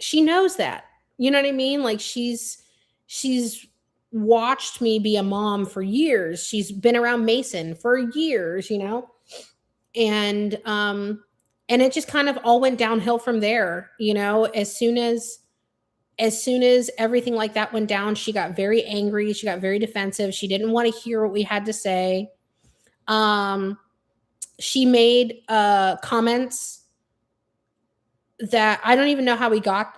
she knows that. You know what I mean? Like, she's watched me be a mom for years. She's been around Mason for years, and it just kind of all went downhill from there. As soon as everything like that went down, she got very angry. She got very defensive. She didn't want to hear what we had to say. She made comments that I don't even know how we got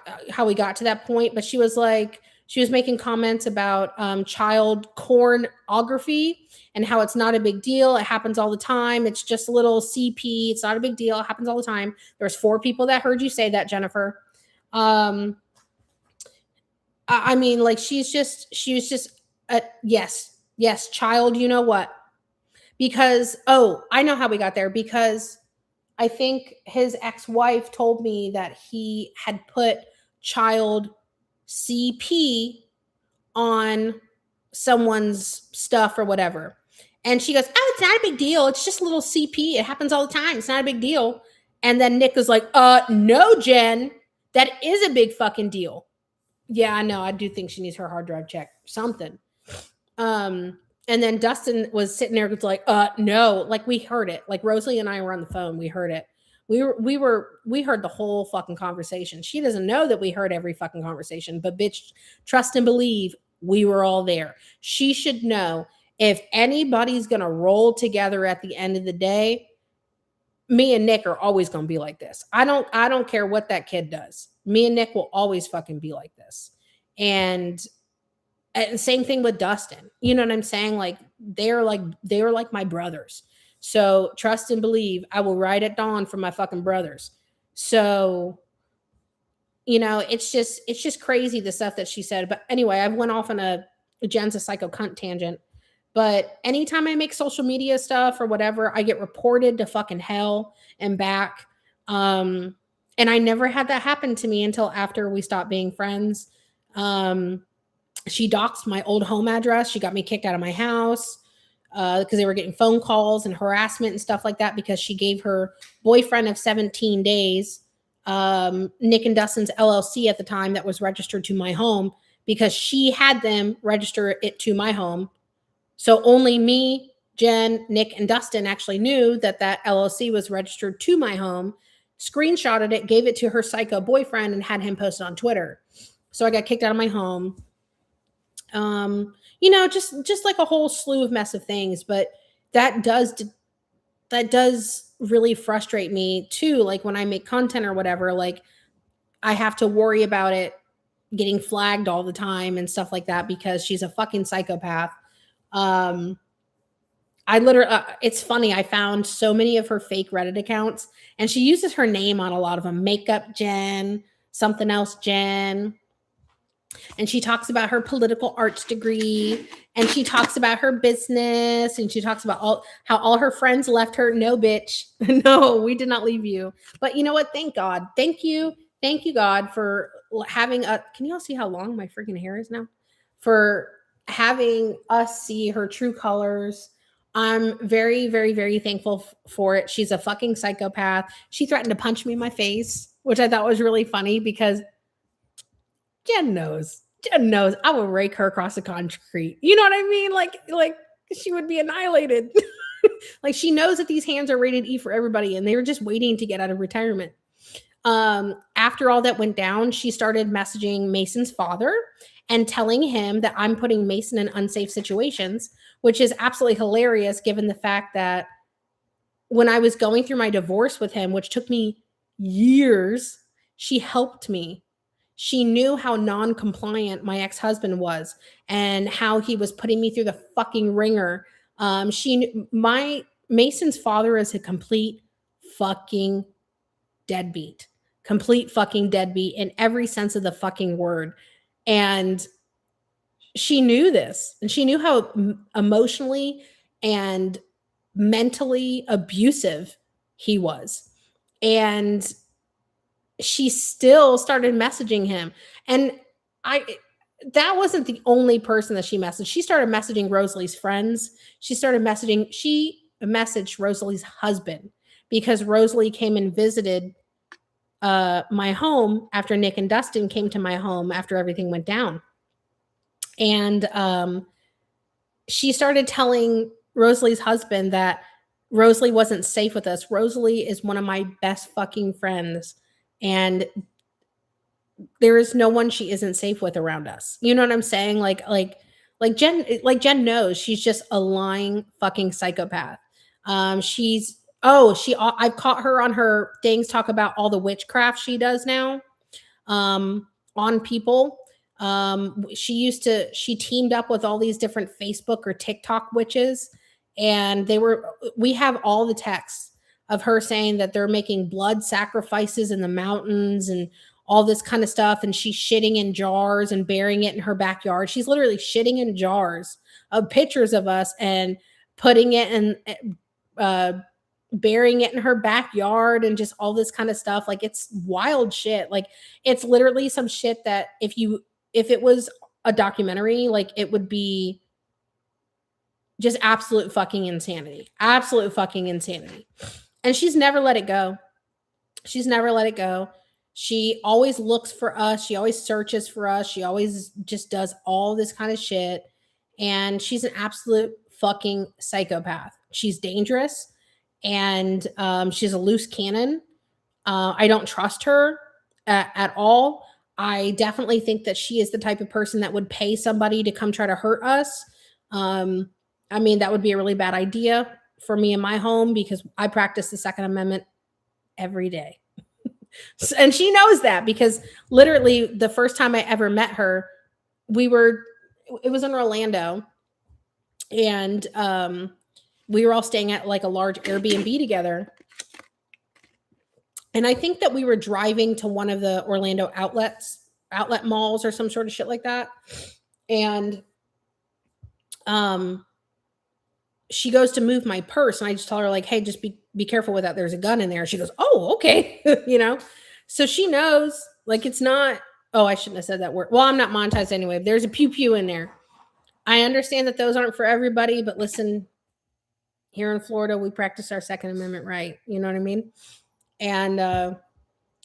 to that point, but she was like, she was making comments about child pornography and how it's not a big deal. It happens all the time. It's just a little CP. It's not a big deal. It happens all the time. There's 4 people that heard you say that, Jennifer. I mean, like she was just yes, child, you know what? Because I know how we got there, because I think his ex-wife told me that he had put child CP on someone's stuff or whatever. And she goes, "Oh, it's not a big deal. It's just a little CP. It happens all the time. It's not a big deal." And then Nick was like, no, Jen, that is a big fucking deal." Yeah, I know. I do think she needs her hard drive checked. Something. And then Dustin was sitting there, was like, no, like we heard it. Like Rosalie and I were on the phone. We heard it. We heard the whole fucking conversation. She doesn't know that we heard every fucking conversation, but bitch, trust and believe, we were all there. She should know, if anybody's going to roll together at the end of the day, me and Nick are always going to be like this. I don't care what that kid does. Me and Nick will always fucking be like this. And same thing with Dustin. You know what I'm saying? Like they were like my brothers. So trust and believe, I will ride at dawn for my fucking brothers. So, you know, it's just crazy, the stuff that she said. But anyway, I went off on a Jen's a psycho cunt tangent. But anytime I make social media stuff or whatever, I get reported to fucking hell and back. And I never had that happen to me until after we stopped being friends. She doxed my old home address. She got me kicked out of my house because they were getting phone calls and harassment and stuff like that, because she gave her boyfriend of 17 days, Nick and Dustin's LLC at the time, that was registered to my home, because she had them register it to my home. So only me, Jen, Nick, and Dustin actually knew that that LLC was registered to my home, screenshotted it, gave it to her psycho boyfriend, and had him post it on Twitter. So I got kicked out of my home. You know, just like a whole slew of mess of things, but that does really frustrate me too. Like when I make content or whatever, like I have to worry about it getting flagged all the time and stuff like that, because she's a fucking psychopath. I literally, it's funny. I found so many of her fake Reddit accounts, and she uses her name on a lot of them. Makeup Jen, something else Jen. And she talks about her political arts degree, and she talks about her business, and she talks about how all her friends left her. No, bitch. No, we did not leave you. But you know what? Thank God. Thank you, God, for having a, can you all see how long my freaking hair is now? For having us see her true colors. I'm very, very, very thankful for it. She's a fucking psychopath. She threatened to punch me in my face, which I thought was really funny, because Jen knows. Jen knows I will rake her across the concrete. You know what I mean? Like she would be annihilated. Like she knows that these hands are rated E for everybody, and they were just waiting to get out of retirement. After all that went down, she started messaging Mason's father and telling him that I'm putting Mason in unsafe situations, which is absolutely hilarious given the fact that when I was going through my divorce with him, which took me years, she helped me. She knew how non-compliant my ex-husband was and how he was putting me through the fucking ringer. My Mason's father is a complete fucking deadbeat in every sense of the fucking word. And she knew this, and she knew how emotionally and mentally abusive he was. And she still started messaging him. And that wasn't the only person that she messaged. She started messaging Rosalie's friends. She messaged Rosalie's husband, because Rosalie came and visited my home after Nick and Dustin came to my home after everything went down. And she started telling Rosalie's husband that Rosalie wasn't safe with us. Rosalie is one of my best fucking friends, and there is no one she isn't safe with around us. You know what I'm saying? Like Jen knows she's just a lying fucking psychopath. I've caught her on her things, talk about all the witchcraft she does now on people. She teamed up with all these different Facebook or TikTok witches, and we have all the texts of her saying that they're making blood sacrifices in the mountains and all this kind of stuff. And she's shitting in jars and burying it in her backyard. She's literally shitting in jars of pictures of us and putting it in, uh, burying it in her backyard and just all this kind of stuff. Like, it's wild shit. Like, it's literally some shit that if it was a documentary, like, it would be just absolute fucking insanity. Absolute fucking insanity. And she's never let it go. She's never let it go. She always looks for us. She always searches for us. She always just does all this kind of shit. And she's an absolute fucking psychopath. She's dangerous, and she's a loose cannon. I don't trust her at all. I definitely think that she is the type of person that would pay somebody to come try to hurt us. I mean, that would be a really bad idea for me in my home, because I practice the Second Amendment every day. And she knows that, because literally the first time I ever met her, it was in Orlando, and we were all staying at like a large Airbnb together. And I think that we were driving to one of the Orlando outlet malls or some sort of shit like that. And she goes to move my purse, and I just tell her, like, hey, just be careful with that. There's a gun in there. She goes, oh, okay. So she knows, like, it's not, oh, I shouldn't have said that word. Well, I'm not monetized anyway. There's a pew pew in there. I understand that those aren't for everybody, but listen, here in Florida, we practice our Second Amendment right. You know what I mean? And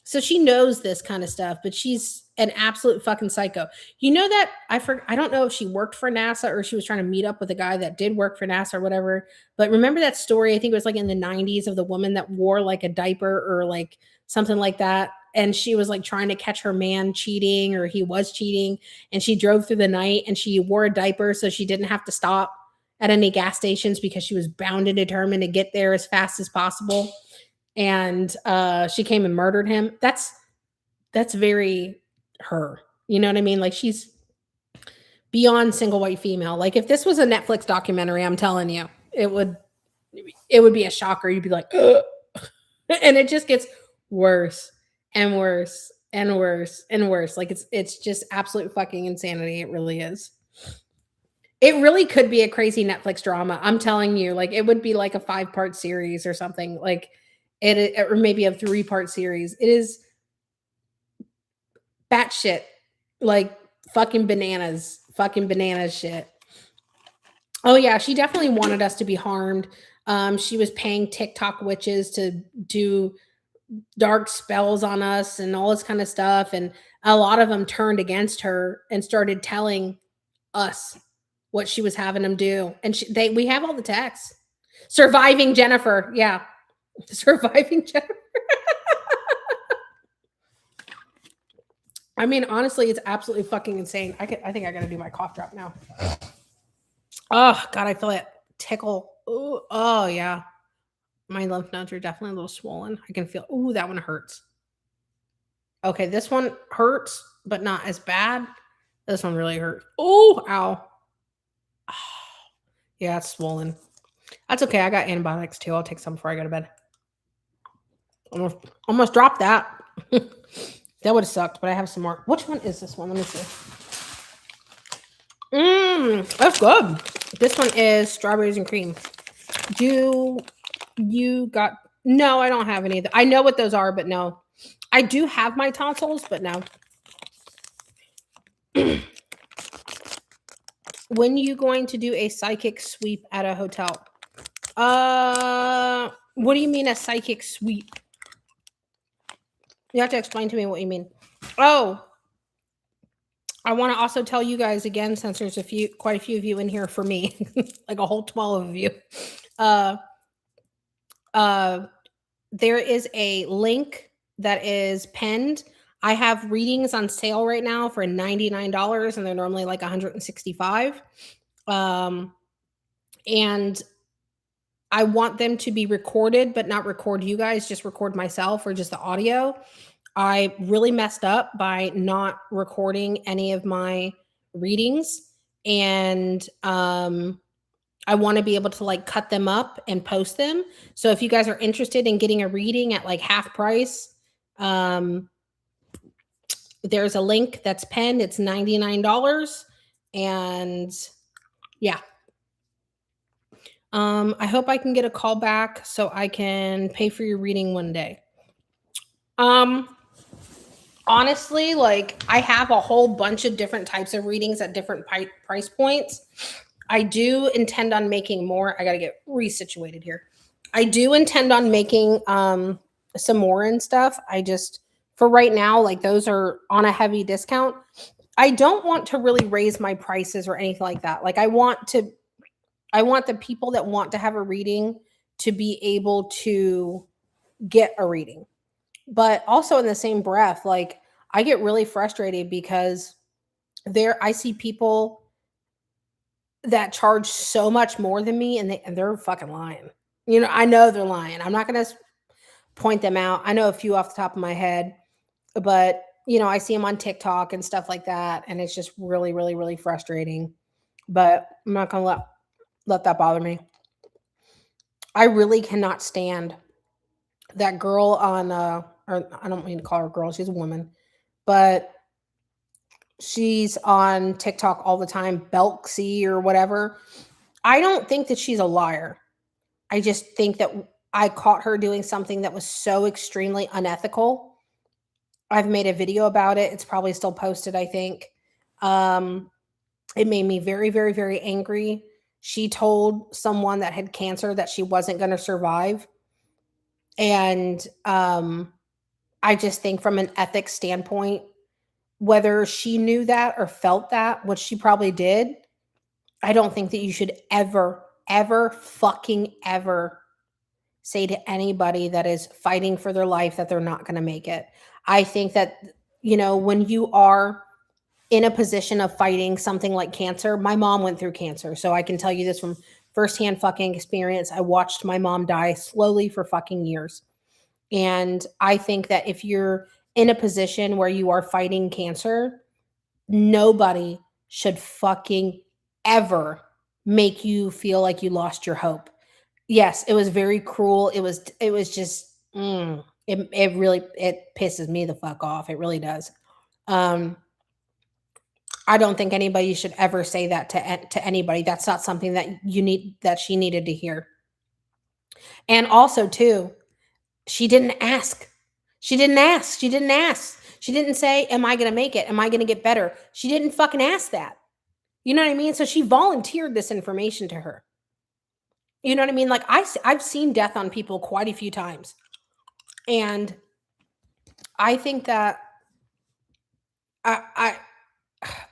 so she knows this kind of stuff, but she's an absolute fucking psycho. You know that I don't know if she worked for NASA or she was trying to meet up with a guy that did work for NASA or whatever. But remember that story? I think it was like in the 90s of the woman that wore like a diaper or like something like that. And she was like trying to catch her man cheating, or he was cheating. And she drove through the night and she wore a diaper so she didn't have to stop at any gas stations, because she was bound and determined to get there as fast as possible. And she came and murdered him. That's very her. You know what I mean? Like, she's beyond single white female. Like, if this was a Netflix documentary, I'm telling you, it would be a shocker. You'd be like, ugh. And it just gets worse and worse and worse and worse. Like, it's just absolute fucking insanity. It really is. It really could be a crazy Netflix drama. I'm telling you, like, it would be like a 5-part series or something. Like, or maybe a 3-part series. It is batshit, like fucking bananas shit. Oh yeah, she definitely wanted us to be harmed. She was paying TikTok witches to do dark spells on us and all this kind of stuff. And a lot of them turned against her and started telling us what she was having them do. And we have all the texts. Surviving Jennifer. Yeah. Surviving Jennifer. I mean, honestly, it's absolutely fucking insane. I think I gotta do my cough drop now. Oh God, I feel it tickle. Ooh, oh yeah. My lymph nodes are definitely a little swollen. I can feel, ooh, that one hurts. Okay, this one hurts, but not as bad. This one really hurts. Oh, ow. Oh, yeah, it's swollen. That's okay. I got antibiotics too. I'll take some before I go to bed. Almost dropped that. That would have sucked, but I have some more. Which one is this one? Let me see. That's good. This one is strawberries and cream. You got, no, I don't have any. I know what those are, but no. I do have my tonsils, but no. When are you going to do a psychic sweep at a hotel? What do you mean a psychic sweep? You have to explain to me what you mean. Oh, I want to also tell you guys again, since there's quite a few of you in here for me, like a whole 12 of you. There is a link that is pinned. I have readings on sale right now for $99, and they're normally like $165. And I want them to be recorded, but not record you guys, just record myself or just the audio. I really messed up by not recording any of my readings, and I want to be able to like cut them up and post them. So if you guys are interested in getting a reading at like half price, um, there's a link that's pinned. It's $99. And yeah. I hope I can get a call back so I can pay for your reading one day. Um, Honestly, like I have a whole bunch of different types of readings at different price points. I do intend on making more. I got to get resituated here. I do intend on making some more and stuff. I just for right now like those are on a heavy discount. I don't want to really raise my prices or anything like that. Like I want the people that want to have a reading to be able to get a reading. But also in the same breath, like I get really frustrated because I see people that charge so much more than me and they're fucking lying. You know, I know they're lying. I'm not going to point them out. I know a few off the top of my head, but you know, I see them on TikTok and stuff like that and it's just really really frustrating. But I'm not going to let that bother me. I really cannot stand that girl on or I don't mean to call her a girl, she's a woman, but she's on TikTok all the time, Belksy or whatever. I don't think that she's a liar. I just think that I caught her doing something that was so extremely unethical. I've made a video about it. It's probably still posted, I think. Um, it made me very angry. She told someone that had cancer that she wasn't going to survive. And I just think from an ethics standpoint, whether she knew that or felt that, which she probably did, I don't think that you should ever fucking ever say to anybody that is fighting for their life that they're not going to make it. I think that, you know, when you are in a position of fighting something like cancer, my mom went through cancer. So I can tell you this from firsthand fucking experience. I watched my mom die slowly for fucking years. And I think that if you're in a position where you are fighting cancer, nobody should fucking ever make you feel like you lost your hope. Yes, it was very cruel. It was just it really it pisses me the fuck off. It really does. Um I don't think anybody should ever say that to anybody. That's not something that she needed to hear. And also too, she didn't ask. She didn't ask. She didn't ask. She didn't say, "Am I going to make it? Am I going to get better?" She didn't fucking ask that. You know what I mean? So she volunteered this information to her. You know what I mean? Like I've seen death on people quite a few times. And I think that I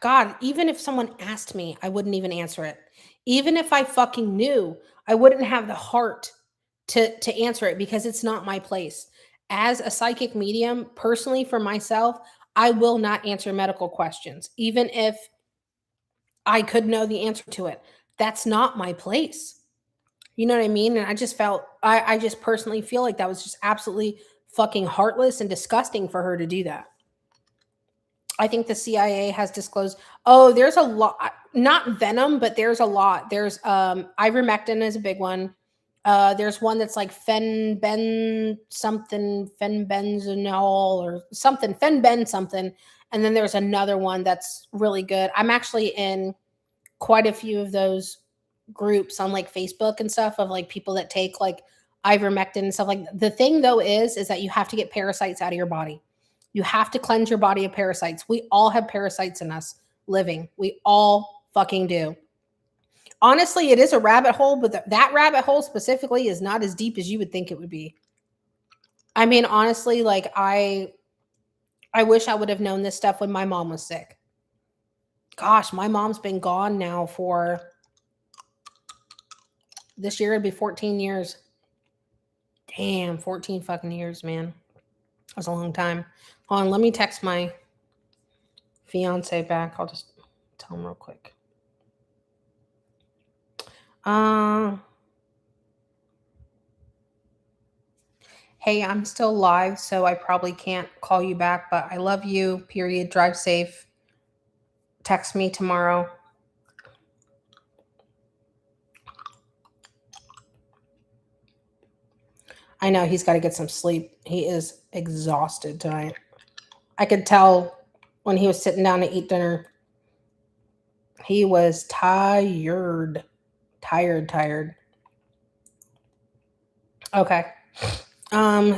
God, even if someone asked me, I wouldn't even answer it. Even if I fucking knew, I wouldn't have the heart to answer it because it's not my place. As a psychic medium, personally for myself, I will not answer medical questions, even if I could know the answer to it. That's not my place. You know what I mean? And I just felt I just personally feel like that was just absolutely fucking heartless and disgusting for her to do that. I think the CIA has disclosed. Oh, there's a lot, not venom, but there's a lot. There's ivermectin is a big one. There's one that's like fenbenzanol or something, fenben something. And then there's another one that's really good. I'm actually in quite a few of those groups on like Facebook and stuff of like people that take like ivermectin and stuff. Like the thing though is that you have to get parasites out of your body. You have to cleanse your body of parasites. We all have parasites in us living. We all fucking do. Honestly, it is a rabbit hole, but that rabbit hole specifically is not as deep as you would think it would be. I mean, honestly, like I wish I would have known this stuff when my mom was sick. Gosh, my mom's been gone now for this year it'd be 14 years. Damn, 14 fucking years, man. That's a long time. Hold on, let me text my fiance back. I'll just tell him real quick. Hey, I'm still live, so I probably can't call you back, but I love you. Period. Drive safe. Text me tomorrow. I know he's got to get some sleep. He is exhausted tonight. I could tell when he was sitting down to eat dinner. He was tired. Tired. Okay.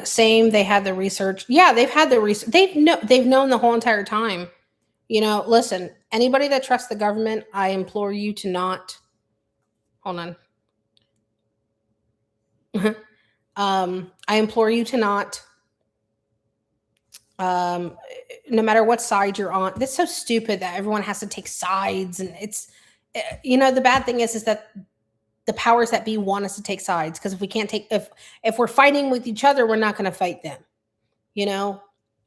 Same. They had the research. Yeah, they've had the research. They've known the whole entire time. You know, listen, anybody that trusts the government, I implore you to not. Hold on. I implore you to not. Um, no matter what side you're on. That's so stupid that everyone has to take sides, and it's, the bad thing is that the powers that be want us to take sides, because if we can't take, if we're fighting with each other, we're not going to fight them. You know,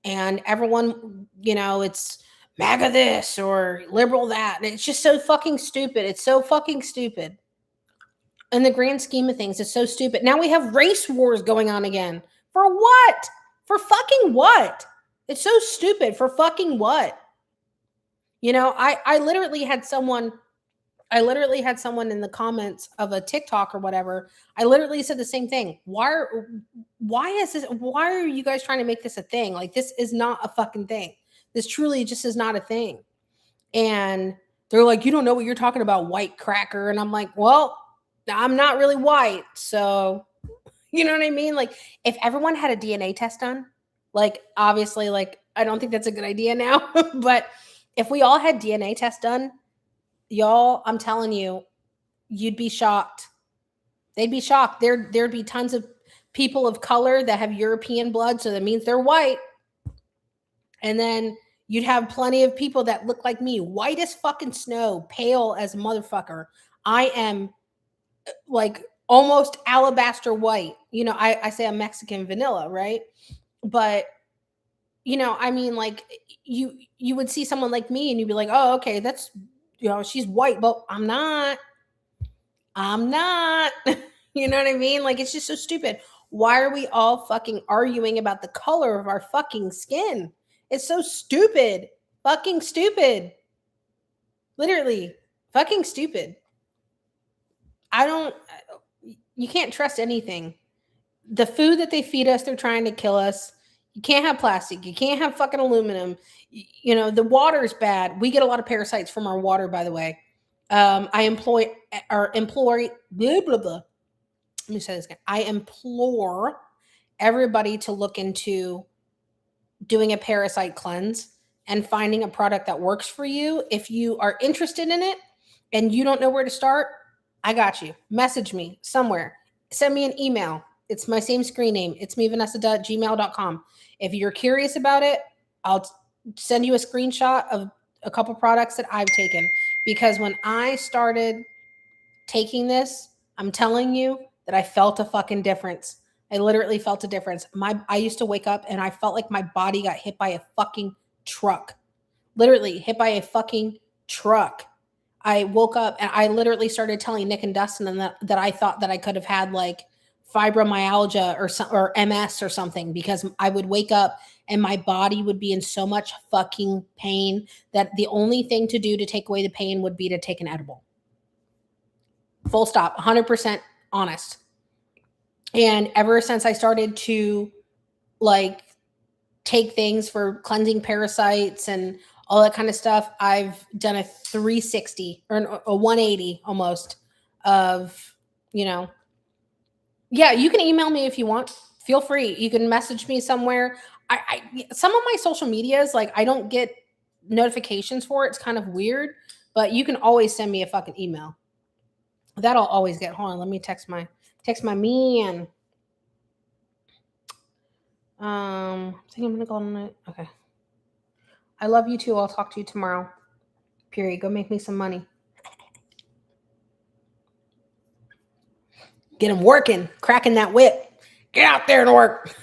and everyone, it's MAGA this or liberal that, and it's just so fucking stupid. It's so fucking stupid. In the grand scheme of things, it's so stupid. Now we have race wars going on again. For what? For fucking what? It's so stupid. For fucking what? I literally had someone in the comments of a TikTok or whatever. I literally said the same thing. Why are you guys trying to make this a thing? Like, this is not a fucking thing. This truly just is not a thing. And they're like, you don't know what you're talking about, white cracker. And I'm like, well, I'm not really white. So, you know what I mean? Like, if everyone had a DNA test done, like, obviously, like, I don't think that's a good idea now, but if we all had DNA tests done, y'all, I'm telling you, you'd be shocked. They'd be shocked. There'd be tons of people of color that have European blood, so that means they're white. And then you'd have plenty of people that look like me, white as fucking snow, pale as a motherfucker. I am like almost alabaster white. I say I'm Mexican vanilla, right? But I mean, like, you would see someone like me and you'd be like, oh, okay, that's, she's white, but I'm not. You know what I mean? Like, it's just so stupid. Why are we all fucking arguing about the color of our fucking skin? It's so stupid. Fucking stupid. Literally. Fucking stupid. You can't trust anything. The food that they feed us, they're trying to kill us. You can't have plastic. You can't have fucking aluminum. The water's bad. We get a lot of parasites from our water, by the way. I employ blah, blah, blah. Let me say this again. I implore everybody to look into doing a parasite cleanse and finding a product that works for you. If you are interested in it and you don't know where to start, I got you. Message me somewhere. Send me an email. It's my same screen name. It's mevanessa.gmail.com. If you're curious about it, I'll send you a screenshot of a couple products that I've taken. Because when I started taking this, I'm telling you that I felt a fucking difference. I literally felt a difference. I used to wake up and I felt like my body got hit by a fucking truck. Literally hit by a fucking truck. I woke up and I literally started telling Nick and Dustin that I thought that I could have had like fibromyalgia or MS or something, because I would wake up and my body would be in so much fucking pain that the only thing to do to take away the pain would be to take an edible. Full stop. 100% honest. And ever since I started to like take things for cleansing parasites and all that kind of stuff, I've done a 360 or a 180 almost of, yeah, you can email me if you want. Feel free. You can message me somewhere. Some of my social medias, like, I don't get notifications for it. It's kind of weird, but you can always send me a fucking email. That'll always get. Hold on, let me text my man. I think I'm gonna go on it. Okay. I love you too. I'll talk to you tomorrow. Period. Go make me some money. Get him working, cracking that whip. Get out there and work.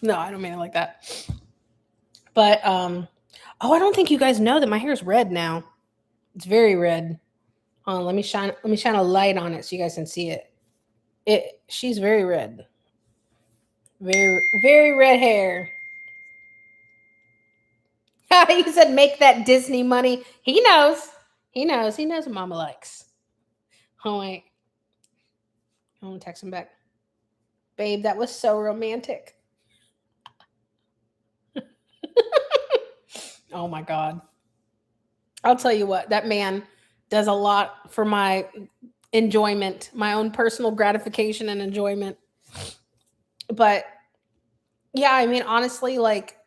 No, I don't mean it like that. But I don't think you guys know that my hair is red now. It's very red. Let me shine a light on it so you guys can see it. She's very red. Very, very red hair. He said, make that Disney money. He knows. He knows. He knows what mama likes. Oh, wait. I'm going to text him back. Babe, that was so romantic. Oh, my God. I'll tell you what, that man does a lot for my enjoyment, my own personal gratification and enjoyment. But yeah, I mean, honestly, like,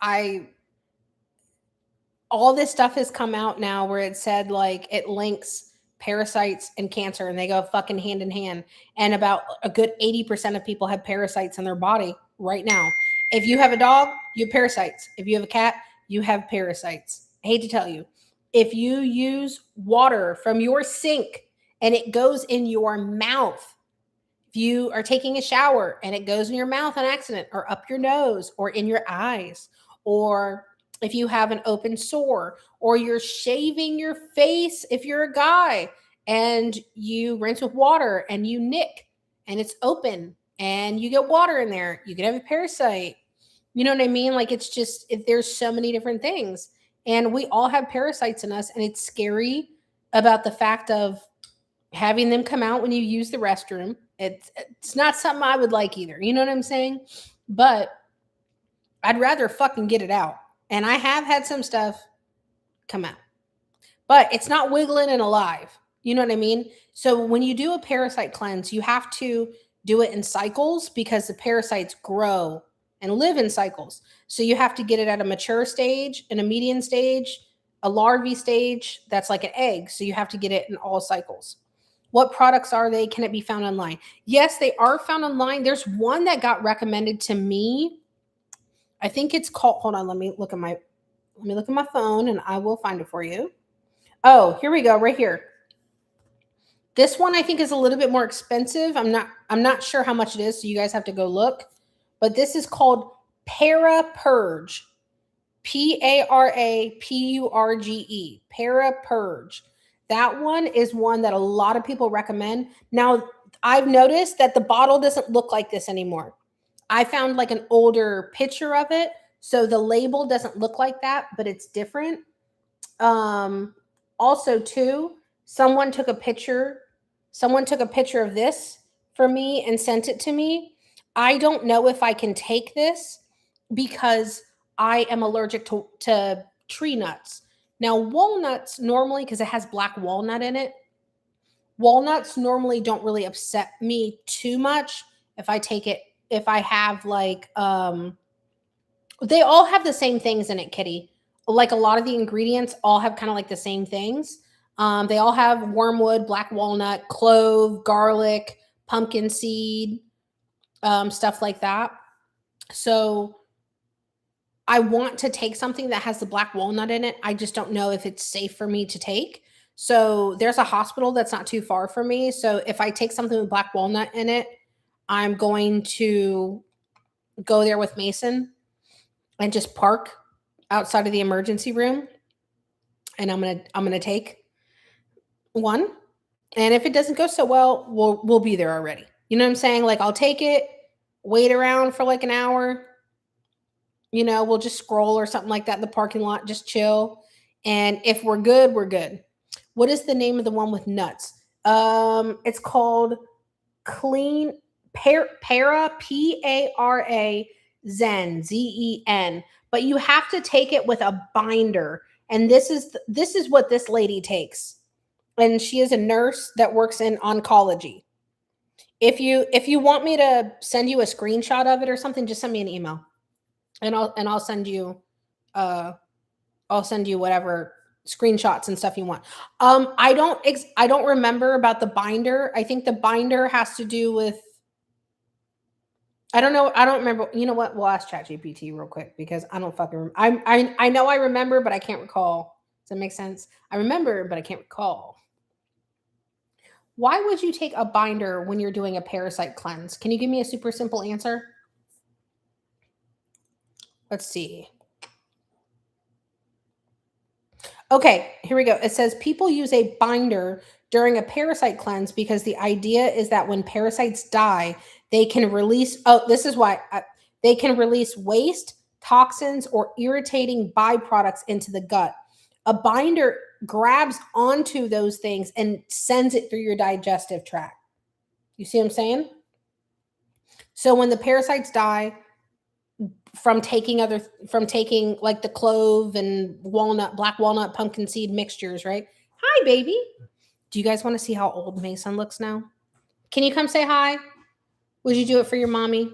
all this stuff has come out now where it said like it links parasites and cancer and they go fucking hand in hand. And about a good 80% of people have parasites in their body right now. If you have a dog, you have parasites. If you have a cat, you have parasites. I hate to tell you. If you use water from your sink and it goes in your mouth, if you are taking a shower and it goes in your mouth on accident or up your nose or in your eyes, or if you have an open sore, or you're shaving your face if you're a guy and you rinse with water and you nick and it's open and you get water in there, you could have a parasite. You know what I mean? Like, it's just, there's so many different things. And we all have parasites in us. And it's scary about the fact of having them come out when you use the restroom. It's not something I would like either. You know what I'm saying? But I'd rather fucking get it out. And I have had some stuff come out. But it's not wiggling and alive. You know what I mean? So when you do a parasite cleanse, you have to do it in cycles because the parasites grow and live in cycles. So you have to get it at a mature stage, in a median stage, a larvae stage, that's like an egg. So you have to get it in all cycles. What products are they? Can it be found online? Yes, they are found online. There's one that got recommended to me. I think it's called, hold on, let me look at my phone and I will find it for you. Oh, here we go, right here. This one I think is a little bit more expensive. I'm not sure how much it is, so you guys have to go look. But this is called Parapurge. Parapurge. Parapurge. That one is one that a lot of people recommend. Now, I've noticed that the bottle doesn't look like this anymore. I found like an older picture of it, so the label doesn't look like that, but it's different. Also, too, someone took a picture of this for me and sent it to me. I don't know if I can take this because I am allergic to tree nuts. Now, walnuts normally, because it has black walnut in it, walnuts normally don't really upset me too much if I take it, if I have like, they all have the same things in it, Kitty. Like, a lot of the ingredients all have kind of like the same things. They all have wormwood, black walnut, clove, garlic, pumpkin seed, stuff like that. So I want to take something that has the black walnut in it. I just don't know if it's safe for me to take. So there's a hospital that's not too far from me. So if I take something with black walnut in it, I'm going to go there with Mason and just park outside of the emergency room. And I'm gonna take one. And if it doesn't go so well, we'll be there already. You know what I'm saying? Like, I'll take it, wait around for like an hour. You know, we'll just scroll or something like that in the parking lot, just chill. And if we're good, we're good. What is the name of the one with nuts? It's called Clean Para, Para Zen, Zen. But you have to take it with a binder. And this is what this lady takes. And she is a nurse that works in oncology. If you want me to send you a screenshot of it or something, just send me an email. And I'll send you whatever screenshots and stuff you want. I don't remember about the binder. I think the binder has to do with, I don't know. I don't remember. You know what? We'll ask ChatGPT real quick because I don't fucking I know I remember, but I can't recall. Does that make sense? I remember, but I can't recall. Why would you take a binder when you're doing a parasite cleanse? Can you give me a super simple answer? Let's see. Okay, here we go. It says people use a binder during a parasite cleanse because the idea is that when parasites die, they can release. Oh, this is why. They can release waste, toxins, or irritating byproducts into the gut. A binder grabs onto those things and sends it through your digestive tract. You see what I'm saying? So when the parasites die from taking like the clove and walnut, black walnut, pumpkin seed mixtures, right? Hi, baby. Do you guys want to see how old Mason looks now? Can you come say hi? Would you do it for your mommy?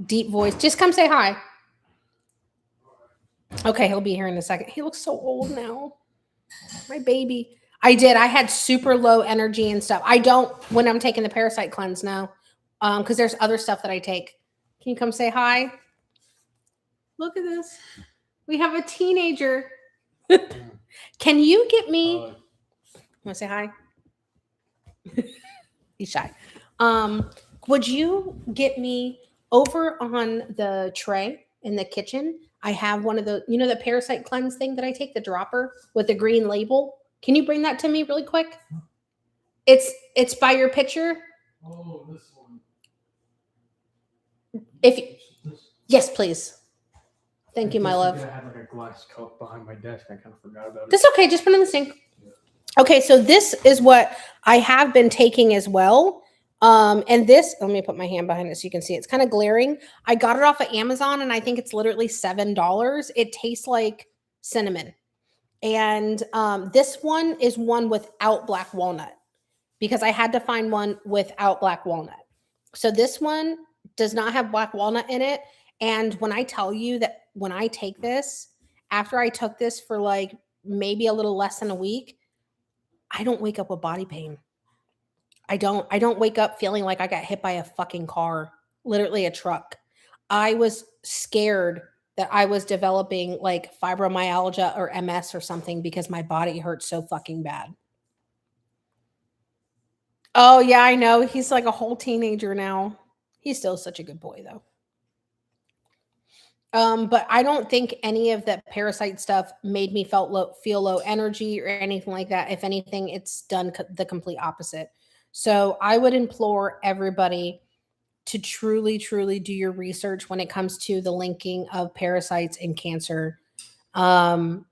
Deep voice. Just come say hi. Okay, he'll be here in a second. He looks so old now. My baby. I did. I had super low energy and stuff. I don't when I'm taking the parasite cleanse now. Because there's other stuff that I take. Can you come say hi? Look at this. We have a teenager. Can you get me? Want to say hi? He's shy. Would you get me over on the tray in the kitchen? I have one of the, the parasite cleanse thing that I take, the dropper with the green label. Can you bring that to me really quick? It's by your picture. Oh, this one. Yes, please. Thank you, my love. I had like a glass cup behind my desk. I kind of forgot about it. That's okay. Just put it in the sink. Okay, so this is what I have been taking as well. And this, let me put my hand behind it so you can see it. It's kind of glaring. I got it off of Amazon and I think it's literally $7. It tastes like cinnamon. And this one is one without black walnut because I had to find one without black walnut. So this one does not have black walnut in it. And when I tell you that when I take this, after I took this for like maybe a little less than a week, I don't wake up with body pain. I don't wake up feeling like I got hit by a fucking car, literally a truck. I was scared that I was developing like fibromyalgia or MS or something because my body hurts so fucking bad. Oh yeah, I know. He's like a whole teenager now. He's still such a good boy though. But I don't think any of that parasite stuff made me feel low energy or anything like that. If anything, it's done the complete opposite. So I would implore everybody to truly, truly do your research when it comes to the linking of parasites and cancer. And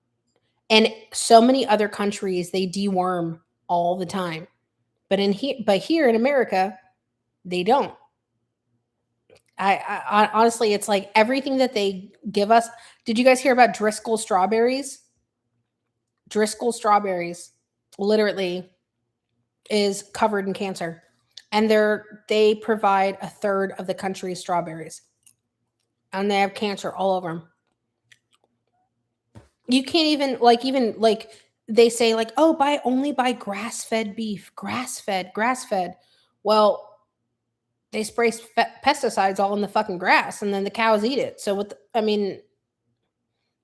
so many other countries, they deworm all the time. But here in America, they don't. I honestly, it's like everything that they give us. Did you guys hear about Driscoll strawberries? Driscoll strawberries literally is covered in cancer, and they provide a third of the country's strawberries, and they have cancer all over them. You can't even like they say like, oh, only buy grass-fed beef, grass-fed. Well, they spray pesticides all in the fucking grass and then the cows eat it. So you know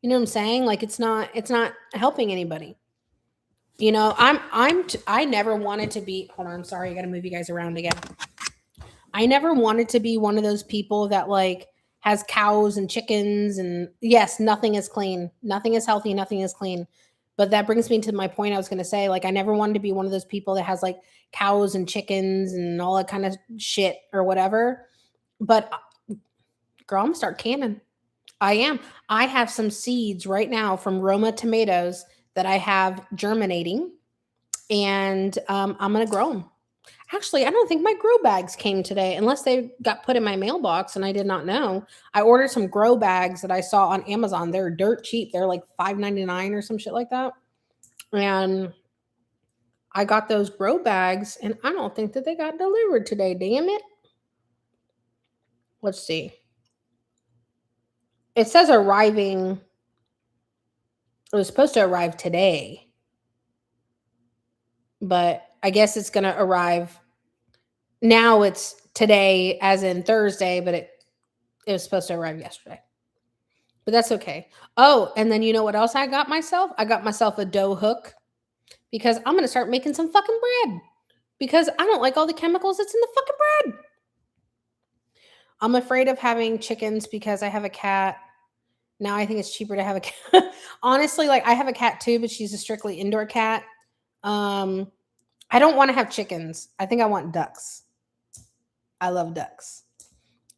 what I'm saying? Like it's not helping anybody. I never wanted to be, hold on, I'm sorry, I got to move you guys around again. I never wanted to be one of those people that like has cows and chickens and yes, nothing is clean. Nothing is healthy, nothing is clean. But that brings me to my point I was going to say, like, I never wanted to be one of those people that has like cows and chickens and all that kind of shit or whatever. But girl, I'm going to start canning. I am. I have some seeds right now from Roma tomatoes that I have germinating, and I'm going to grow them. Actually, I don't think my grow bags came today unless they got put in my mailbox and I did not know. I ordered some grow bags that I saw on Amazon. They're dirt cheap. They're like $5.99 or some shit like that. And I got those grow bags and I don't think that they got delivered today. Damn it. Let's see. It says arriving. It was supposed to arrive today. But I guess it's going to arrive. Now it's today as in Thursday, but it was supposed to arrive yesterday. But that's okay. Oh, and then you know what else I got myself? I got myself a dough hook because I'm going to start making some fucking bread because I don't like all the chemicals that's in the fucking bread. I'm afraid of having chickens because I have a cat. Now I think it's cheaper to have a cat. Honestly, like I have a cat too, but she's a strictly indoor cat. I don't want to have chickens. I think I want ducks. I love ducks.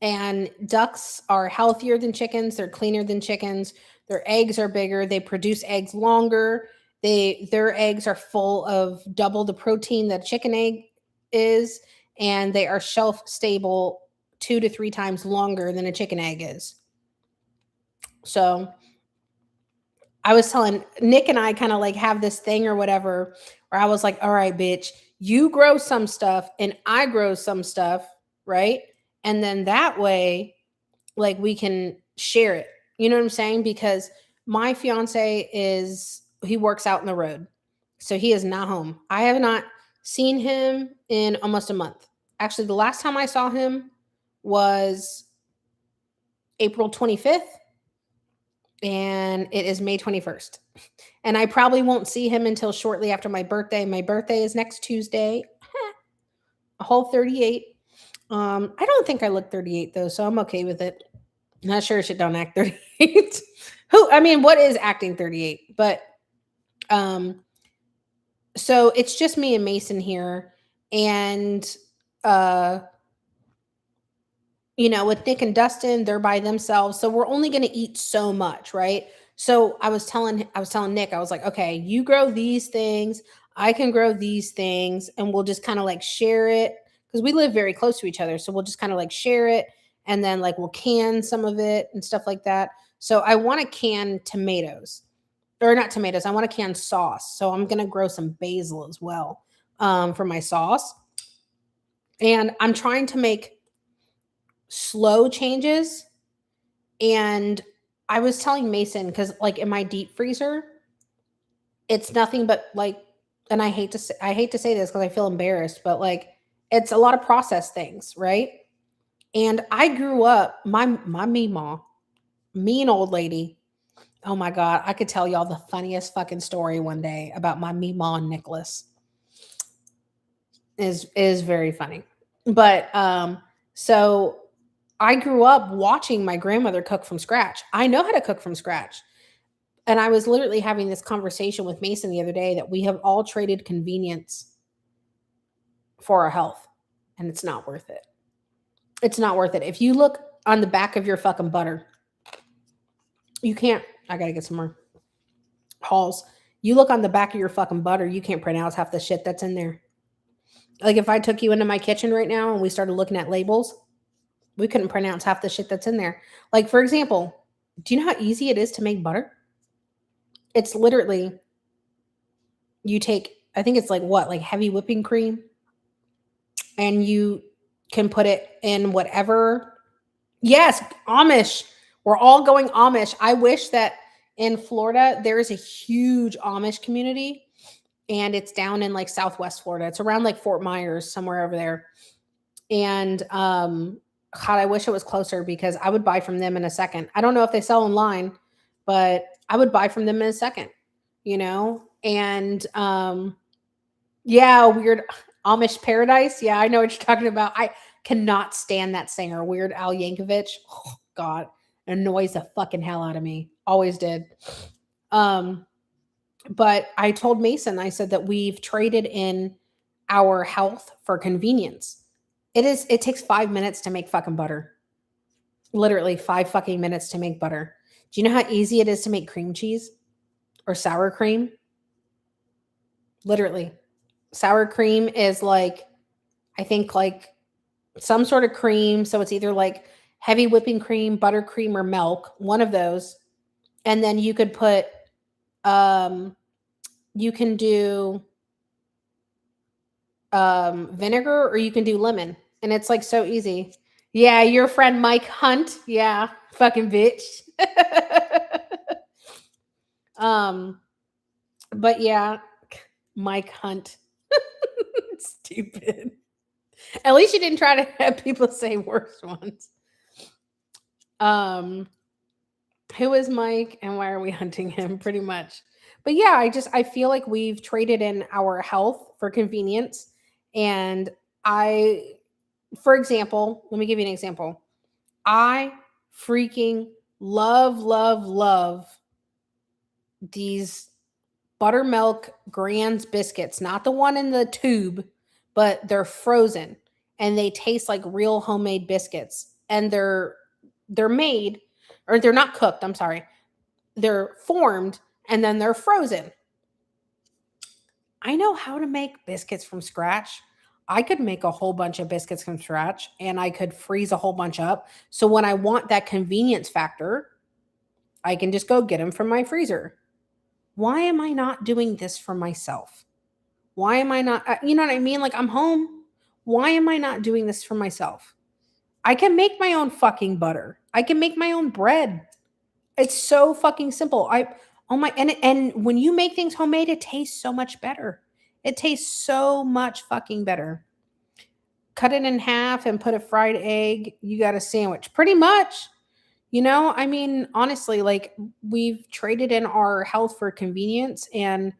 And ducks are healthier than chickens. They're cleaner than chickens. Their eggs are bigger. They produce eggs longer. Their eggs are full of double the protein that a chicken egg is, and they are shelf stable 2 to 3 times longer than a chicken egg is. So I was telling Nick and I kind of like have this thing or whatever where I was like, all right, bitch, you grow some stuff and I grow some stuff, right? And then that way, like we can share it. You know what I'm saying? Because my fiance he works out in the road. So he is not home. I have not seen him in almost a month. Actually, the last time I saw him was April 25th and it is May 21st. And I probably won't see him until shortly after my birthday. My birthday is next Tuesday. A whole 38. I don't think I look 38 though, so I'm okay with it. Not sure she don't act 38. What is acting 38? But so it's just me and Mason here. And with Nick and Dustin, they're by themselves. So we're only gonna eat so much, right? So I was telling Nick, I was like, okay, you grow these things, I can grow these things, and we'll just kind of like share it because we live very close to each other. So we'll just kind of like share it and then like we'll can some of it and stuff like that. So I want to can tomatoes, or not tomatoes. I want to can sauce. So I'm gonna grow some basil as well for my sauce. And I'm trying to make slow changes. And I was telling Mason, because like in my deep freezer, it's nothing but like, and I hate to say this because I feel embarrassed, but like it's a lot of processed things, right? And I grew up, my meemaw, mean old lady. Oh my God, I could tell y'all the funniest fucking story one day about my meemaw and Nicholas. Is very funny. But so I grew up watching my grandmother cook from scratch. I know how to cook from scratch. And I was literally having this conversation with Mason the other day that we have all traded convenience for our health, and it's not worth it. It's not worth it. If you look on the back of your fucking butter, you can't, I got to get some more Halls. You look on the back of your fucking butter, you can't pronounce half the shit that's in there. Like if I took you into my kitchen right now and we started looking at labels, we couldn't pronounce half the shit that's in there. Like, for example, do you know how easy it is to make butter? It's literally, you take, I think it's like what, like heavy whipping cream, and you can put it in whatever. Yes, Amish. We're all going Amish. I wish that in Florida, there is a huge Amish community, and it's down in like Southwest Florida. It's around like Fort Myers, somewhere over there. And God, I wish it was closer because I would buy from them in a second. I don't know if they sell online, but I would buy from them in a second, And yeah, Weird Amish Paradise. Yeah, I know what you're talking about. I cannot stand that singer, Weird Al Yankovic. Oh, God, it annoys the fucking hell out of me. Always did. But I told Mason, I said that we've traded in our health for convenience. It takes 5 minutes to make fucking butter. Literally 5 fucking minutes to make butter. Do you know how easy it is to make cream cheese or sour cream? Literally. Sour cream is like, I think like some sort of cream. So it's either like heavy whipping cream, buttercream, or milk, one of those. And then you could put, you can do vinegar or you can do lemon. And it's like so easy. Yeah, your friend Mike Hunt. Yeah, fucking bitch. But yeah, Mike Hunt. Stupid. At least you didn't try to have people say worse ones. Who is Mike and why are we hunting him? Pretty much. But yeah, I feel like we've traded in our health for convenience. And for example, let me give you an example. I freaking love these buttermilk Grand's biscuits, not the one in the tube, but they're frozen. and they taste like real homemade biscuits. And they're made, or they're not cooked, I'm sorry. They're formed and then they're frozen. I know how to make biscuits from scratch. I could make a whole bunch of biscuits from scratch and I could freeze a whole bunch up. So when I want that convenience factor, I can just go get them from my freezer. Why am I not doing this for myself? Why am I not, you know what I mean? Like, I'm home. Why am I not doing this for myself? I can make my own fucking butter. I can make my own bread. It's so fucking simple. Oh my, and when you make things homemade, it tastes so much better. It tastes so much fucking better. Cut it in half and put a fried egg. You got a sandwich. Pretty much. You know, I mean, honestly, like, we've traded in our health for convenience and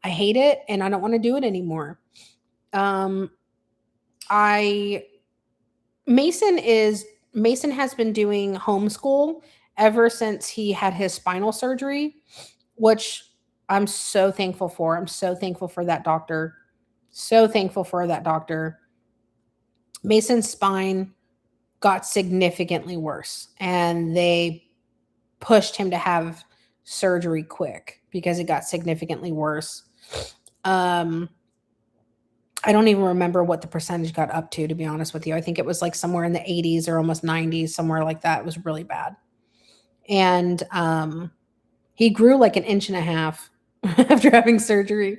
I hate it and I don't want to do it anymore. I Mason has been doing homeschool ever since he had his spinal surgery, which I'm so thankful for. I'm so thankful for that doctor. So thankful for that doctor. Mason's spine got significantly worse and they pushed him to have surgery quick because it got significantly worse. I don't even remember what the percentage got up to be honest with you. I think it was like somewhere in the 80s or almost 90s, somewhere like that. It was really bad. And he grew like 1.5 inches after having surgery.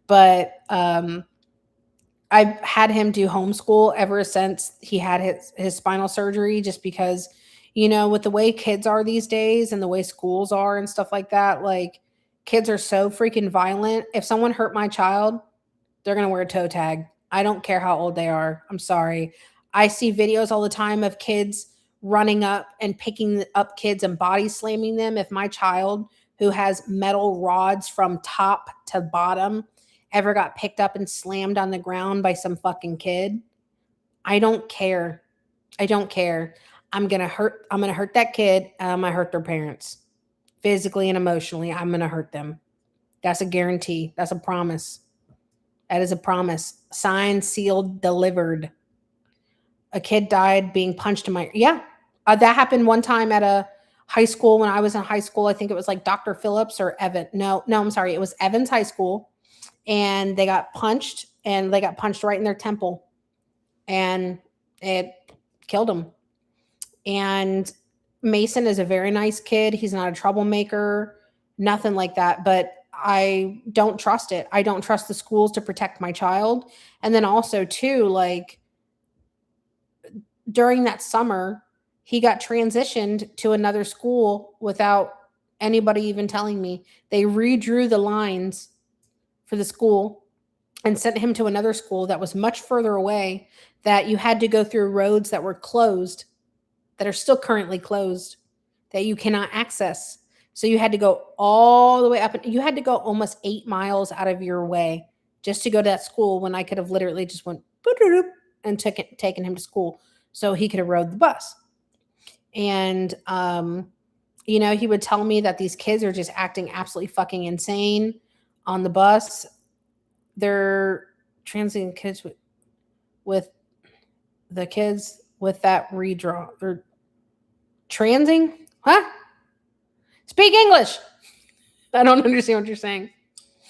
But I've had him do homeschool ever since he had his spinal surgery, just because, you know, with the way kids are these days and the way schools are and stuff like that, like, kids are so freaking violent. If someone hurt my child, they're going to wear a toe tag. I don't care how old they are. I'm sorry. I see videos all the time of kids running up and picking up kids and body slamming them. If my child, who has metal rods from top to bottom, ever got picked up and slammed on the ground by some fucking kid, I don't care. I don't care. I'm going to hurt that kid. I'm going to hurt their parents physically and emotionally. I'm going to hurt them. That's a guarantee. That's a promise. That is a promise. Signed, sealed, delivered. A kid died being punched in my, yeah. That happened one time at a high school when I was in high school. I think it was like Dr. Phillips or Evan. No, I'm sorry. It was Evans High School. And they got punched right in their temple. And it killed them. And Mason is a very nice kid. He's not a troublemaker, nothing like that. But I don't trust it. I don't trust the schools to protect my child. And then also too, like, during that summer, he got transitioned to another school without anybody even telling me. They redrew the lines for the school and sent him to another school that was much further away, that you had to go through roads that were closed, that are still currently closed, that you cannot access. So you had to go all the way up, and you had to go almost 8 miles out of your way just to go to that school, when I could have literally just went and taken him to school so he could have rode the bus. And, you know, he would tell me that these kids are just acting absolutely fucking insane on the bus. They're transing kids with the kids with that redraw. They're transing? Huh? Speak English. I don't understand what you're saying,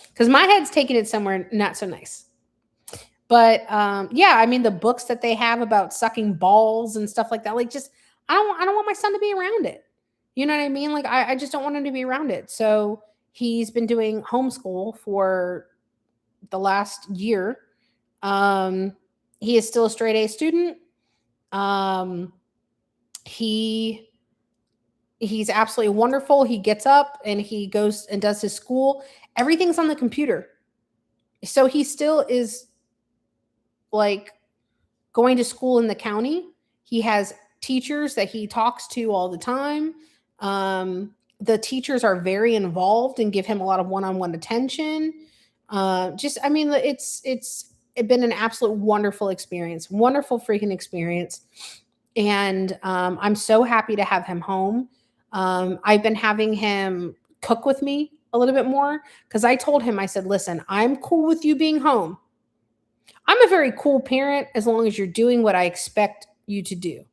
because my head's taking it somewhere not so nice. But yeah, I mean, the books that they have about sucking balls and stuff like that, like, just I don't want my son to be around it. You know what I mean? Like, I just don't want him to be around it. So he's been doing homeschool for the last year. He is still a straight A student. He's absolutely wonderful. He gets up and he goes and does his school. Everything's on the computer. So he still is like going to school in the county. He has teachers that he talks to all the time. The teachers are very involved and give him a lot of one-on-one attention. I mean, it's been an absolute wonderful experience, wonderful freaking experience. And I'm so happy to have him home. I've been having him cook with me a little bit more, because I told him, I said, listen, I'm cool with you being home, I'm a very cool parent as long as you're doing what I expect you to do.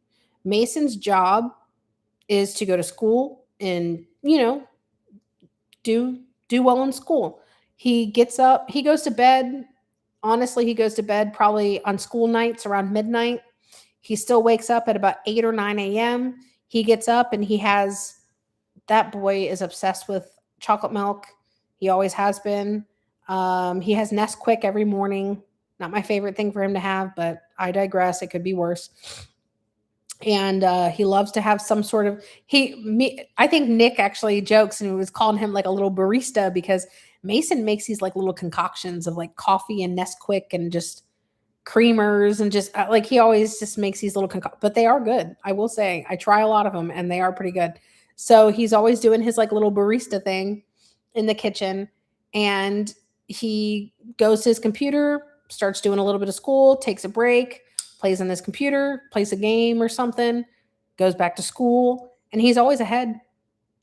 Mason's job is to go to school and, do do well in school. He gets up, he goes to bed. Honestly, he goes to bed probably on school nights around midnight. He still wakes up at about 8 or 9 a.m. He gets up and that boy is obsessed with chocolate milk. He always has been. He has Nesquik every morning. Not my favorite thing for him to have, but I digress. It could be worse. And he loves to have some sort of I think Nick actually jokes and was calling him like a little barista because Mason makes these like little concoctions of like coffee and Nesquik and just creamers and just like he always just makes these little but they are good. I will say I try a lot of them and they are pretty good. So he's always doing his like little barista thing in the kitchen, and he goes to his computer, starts doing a little bit of school, takes a break, plays on his computer, plays a game or something, goes back to school, and he's always ahead.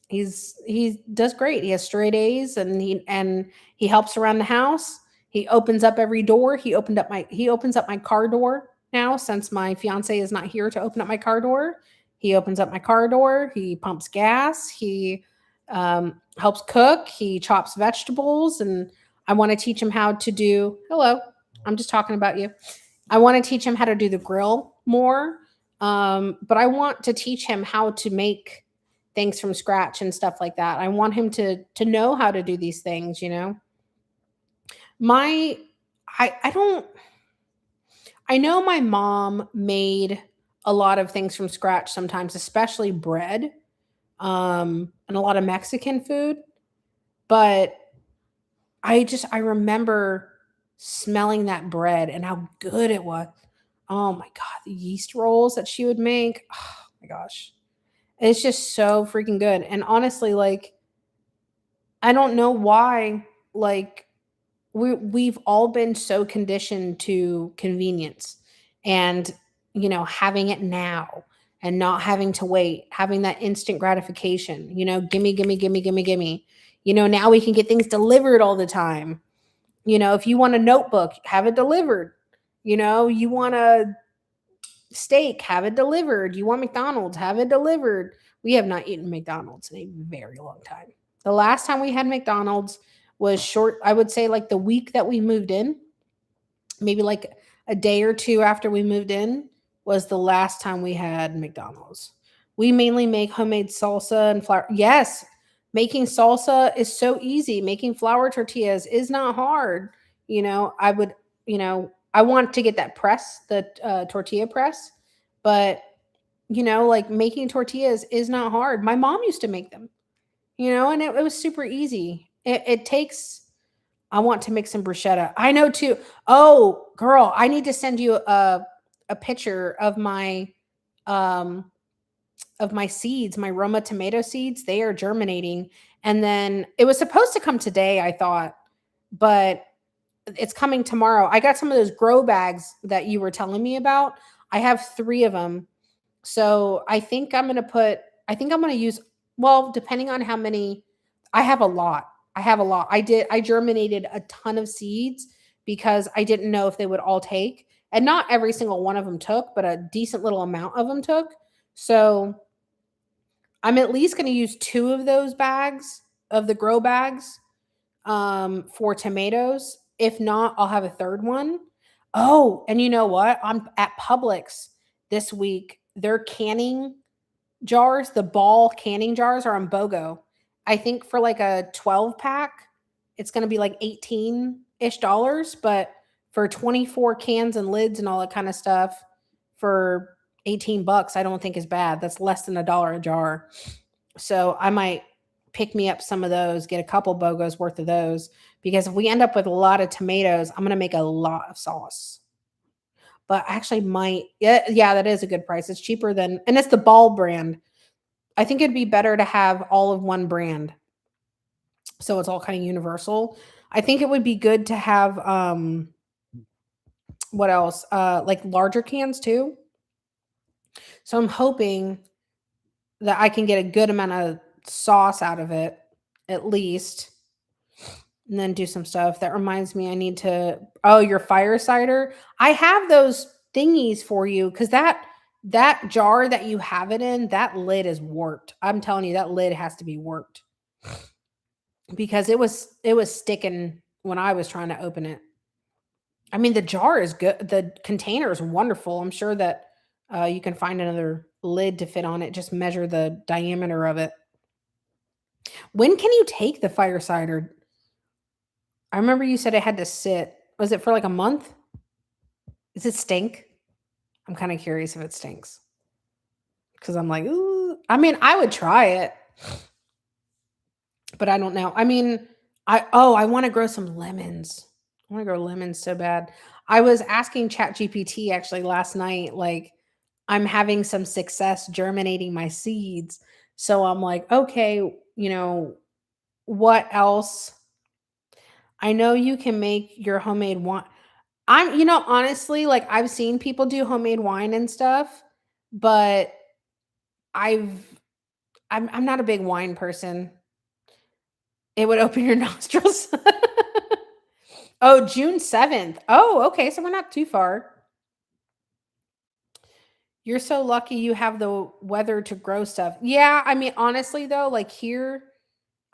He does great. He has straight A's, and he helps around the house. He opens up every door. He opens up my car door now since my fiance is not here to open up my car door. He opens up my car door. He pumps gas. He helps cook. He chops vegetables, and I want to teach him how to do. Hello, I'm just talking about you. I want to teach him how to do the grill more, but I want to teach him how to make things from scratch and stuff like that. I want him to know how to do these things, My I don't I know my mom made a lot of things from scratch sometimes, especially bread, and a lot of Mexican food, but I remember smelling that bread and how good it was. Oh my god, the yeast rolls that she would make. Oh my gosh. It's just so freaking good. And honestly, like I don't know why like we've all been so conditioned to convenience and having it now and not having to wait, having that instant gratification, gimme, gimme, gimme, gimme, gimme. Now we can get things delivered all the time. If you want a notebook, have it delivered. You want a steak, have it delivered. You want McDonald's, have it delivered. We have not eaten McDonald's in a very long time. The last time we had McDonald's was short, I would say like the week that we moved in, maybe like a day or two after we moved in was the last time we had McDonald's. We mainly make homemade salsa and flour. Yes, making salsa is so easy. Making flour tortillas is not hard. I would, I want to get that press, the tortilla press, but like making tortillas is not hard. My mom used to make them, and it was super easy. It takes. I want to make some bruschetta. I know too. Oh, girl, I need to send you a picture um of my seeds, my Roma tomato seeds. They are germinating, and then it was supposed to come today, I thought, but it's coming tomorrow. I got some of those grow bags that you were telling me about. I have 3 of them. So I think I'm going to use, well, depending on how many, I have a lot. I have a lot. I germinated a ton of seeds because I didn't know if they would all take. And not every single one of them took, but a decent little amount of them took. So I'm at least going to use 2 of those bags of the grow bags for tomatoes. If not, I'll have a third one. Oh, and you know what? I'm at Publix this week. Their canning jars, the ball canning jars are on BOGO. I think for like a 12 pack, it's going to be like 18-ish dollars, but for 24 cans and lids and all that kind of stuff for 18 bucks, I don't think is bad. That's less than $1 a jar. So I might pick me up some of those, get a couple BOGOs worth of those, because if we end up with a lot of tomatoes, I'm going to make a lot of sauce. But I actually might, yeah, that is a good price. It's cheaper than, and it's the Ball brand. I think it'd be better to have all of one brand. So it's all kind of universal. I think it would be good to have what else? Like larger cans too. So I'm hoping that I can get a good amount of sauce out of it, at least. and then do some stuff. That reminds me, I need to. Oh, your fire cider. I have those thingies for you because that jar that you have it in, that lid is warped. I'm telling you, that lid has to be warped because it was sticking when I was trying to open it. I mean, the jar is good. The container is wonderful. I'm sure that you can find another lid to fit on it. Just measure the diameter of it. When can you take the fire cider? I remember you said it had to sit. Was it for like a month? Does it stink? I'm kind of curious if it stinks because I'm like, ooh. I mean, I would try it, but I don't know. I mean, I want to grow some lemons. I want to grow lemons so bad. I was asking ChatGPT actually last night, like, I'm having some success germinating my seeds. So I'm like, okay, what else? I know you can make your homemade wine. Honestly, like I've seen people do homemade wine and stuff, but I've I'm not a big wine person. It would open your nostrils. Oh, June 7th. Oh, okay, so we're not too far. You're so lucky you have the weather to grow stuff. Yeah, I mean, honestly though, like here,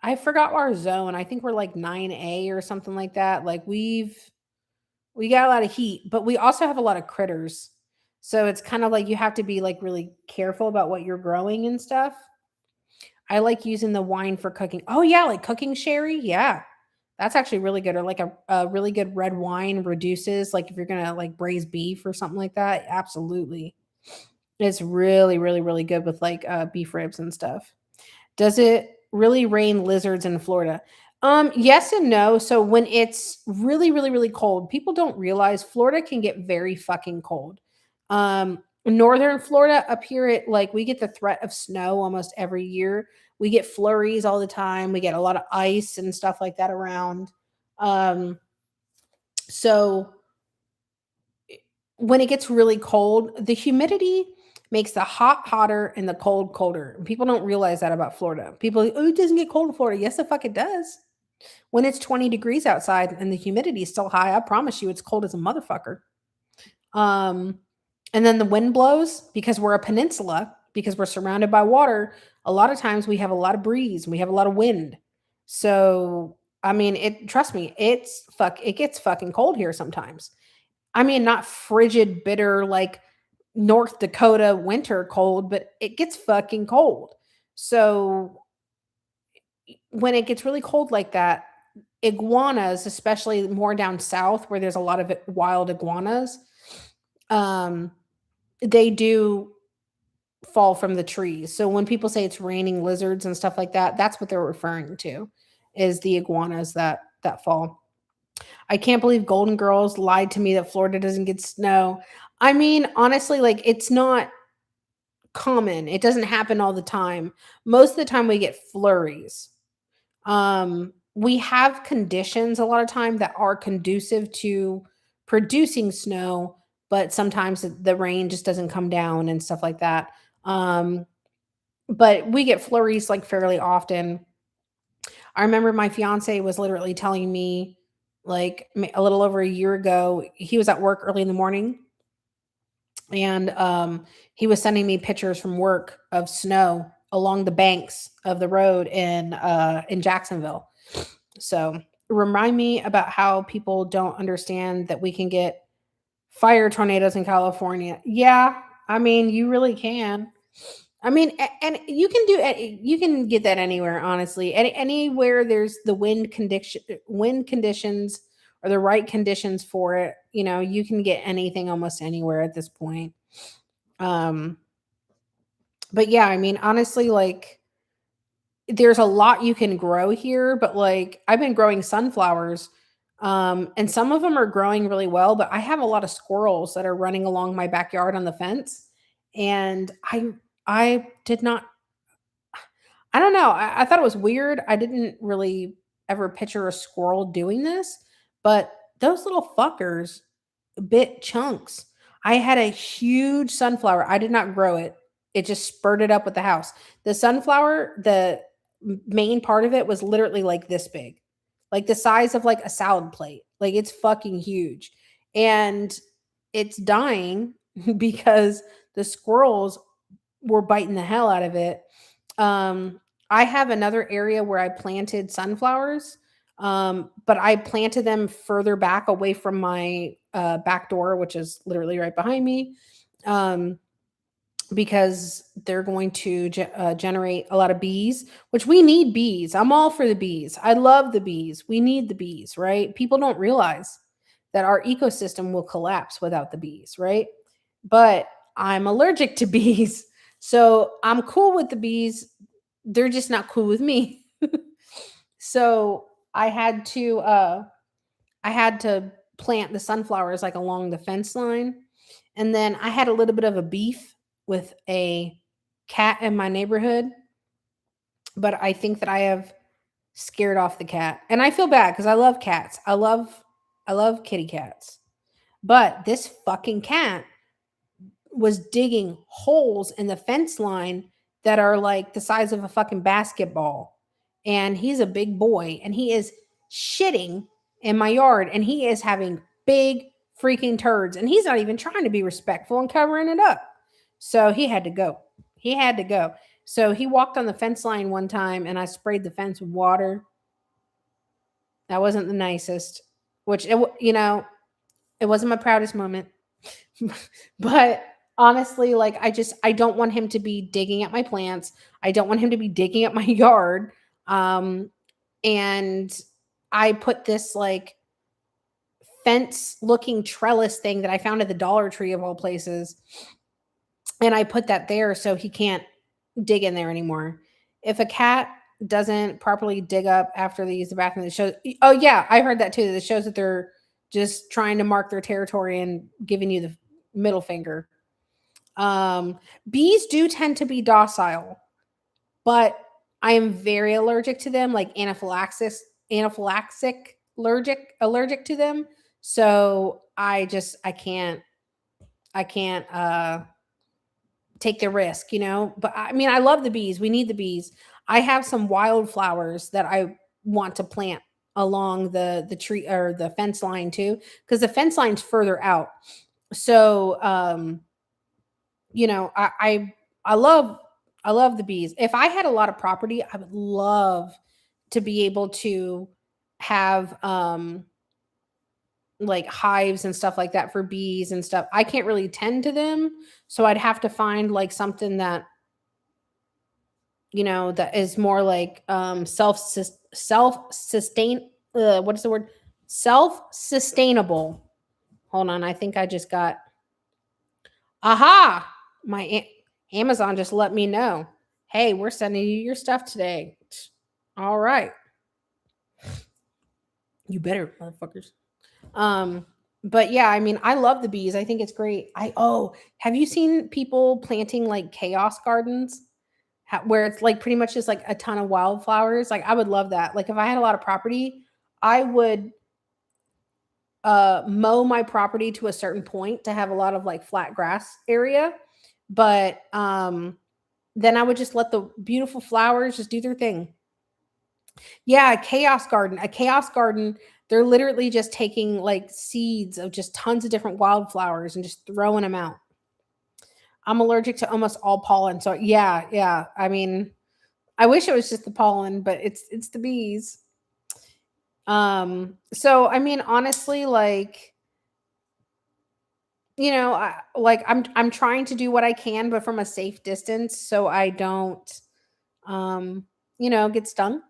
I forgot our zone. I think we're like 9A or something like that. Like we got a lot of heat, but we also have a lot of critters. So it's kind of like you have to be like really careful about what you're growing and stuff. I like using the wine for cooking. Oh yeah, like cooking sherry. Yeah. That's actually really good. Or like a really good red wine reduces, like if you're gonna like braise beef or something like that. Absolutely. It's really, really, really good with like beef ribs and stuff. Does it really rain lizards in Florida? Yes and no. So when it's really, really, really cold, people don't realize Florida can get very fucking cold. Northern Florida up here, we get the threat of snow almost every year. We get flurries all the time. We get a lot of ice and stuff like that around. Um, so when it gets really cold, the humidity makes the hot hotter and the cold colder. And people don't realize that about Florida. People, are like, oh, it doesn't get cold in Florida. Yes, the fuck it does. When it's 20 degrees outside and the humidity is still high, I promise you it's cold as a motherfucker. Um, and then the wind blows because we're a peninsula, because we're surrounded by water. A lot of times we have a lot of breeze and we have a lot of wind. So, I mean, trust me, it gets fucking cold here sometimes. I mean, not frigid, bitter like North Dakota winter cold, but it gets fucking cold. So when it gets really cold like that, iguanas, especially more down south where there's a lot of wild iguanas, um, they do fall from the trees. So when people say it's raining lizards and stuff like that, that's what they're referring to, is the iguanas that fall. I can't believe Golden Girls lied to me that Florida doesn't get snow. I mean, honestly, like it's not common. It doesn't happen all the time. Most of the time we get flurries. We have conditions a lot of time that are conducive to producing snow, but sometimes the rain just doesn't come down and stuff like that. Um, but we get flurries like fairly often. I remember my fiance was literally telling me like a little over a year ago, he was at work early in the morning and he was sending me pictures from work of snow along the banks of the road in Jacksonville. So remind me about how people don't understand that we can get fire tornadoes in California. Yeah, I mean you really can. I mean, and you can get that anywhere, honestly. Anywhere there's the wind conditions, or the right conditions for it. You can get anything almost anywhere at this point. Um, but yeah, I mean, honestly, like there's a lot you can grow here, but like I've been growing sunflowers, and some of them are growing really well, but I have a lot of squirrels that are running along my backyard on the fence, and I did not. I don't know. I thought it was weird. I didn't really ever picture a squirrel doing this, but those little fuckers bit chunks. I had a huge sunflower. I did not grow it. It just spurted up with the house. The sunflower, the main part of it was literally like this big. like the size of like a salad plate. Like it's fucking huge. And it's dying because the squirrels were biting the hell out of it. I have another area where I planted sunflowers, but I planted them further back away from my back door, which is literally right behind me, because they're going to generate a lot of bees, which we need bees. I'm all for the bees. I love the bees. We need the bees, right? People don't realize that our ecosystem will collapse without the bees, right? But I'm allergic to bees. So I'm cool with the bees. They're just not cool with me. So I had to plant the sunflowers like along the fence line. And then I had a little bit of a beef with a cat in my neighborhood, but I think that I have scared off the cat. And I feel bad because I love cats. I love kitty cats. But this fucking cat was digging holes in the fence line that are like the size of a fucking basketball. And he's a big boy and he is shitting in my yard and he is having big freaking turds and he's not even trying to be respectful and covering it up. So he had to go. He had to go. So he walked on the fence line one time and I sprayed the fence with water. That wasn't the nicest, which it wasn't my proudest moment. But honestly, like I don't want him to be digging at my plants. I don't want him to be digging at my yard. And I put this like fence looking trellis thing that I found at the Dollar Tree of all places. And I put that there so he can't dig in there anymore. If a cat doesn't properly dig up after they use the bathroom, it shows. Oh yeah, I heard that too. That shows that they're just trying to mark their territory and giving you the middle finger. Bees do tend to be docile, but I am very allergic to them, like anaphylaxis allergic to them. So I can't take the risk, But I mean, I love the bees. We need the bees. I have some wildflowers that I want to plant along the tree or the fence line too, because the fence line's further out. So I love the bees. If I had a lot of property, I would love to be able to have like hives and stuff like that for bees and stuff. I can't really tend to them, so I'd have to find like something that that is more like self-sustain what is the word? Self-sustainable. Hold on, I think I just got aha, Amazon just let me know. Hey, we're sending you your stuff today. All right. You better, motherfuckers. But yeah, I mean, I love the bees. I think it's great. Have you seen people planting like chaos gardens? Where it's like pretty much just like a ton of wildflowers? Like I would love that. Like if I had a lot of property, I would mow my property to a certain point to have a lot of like flat grass area, but then I would just let the beautiful flowers just do their thing. Yeah, a chaos garden, they're literally just taking like seeds of just tons of different wildflowers and just throwing them out. I'm allergic to almost all pollen, so yeah, I mean, I wish it was just the pollen, but it's the bees. So I mean, honestly, like, I'm trying to do what I can, but from a safe distance, so I don't, get stung.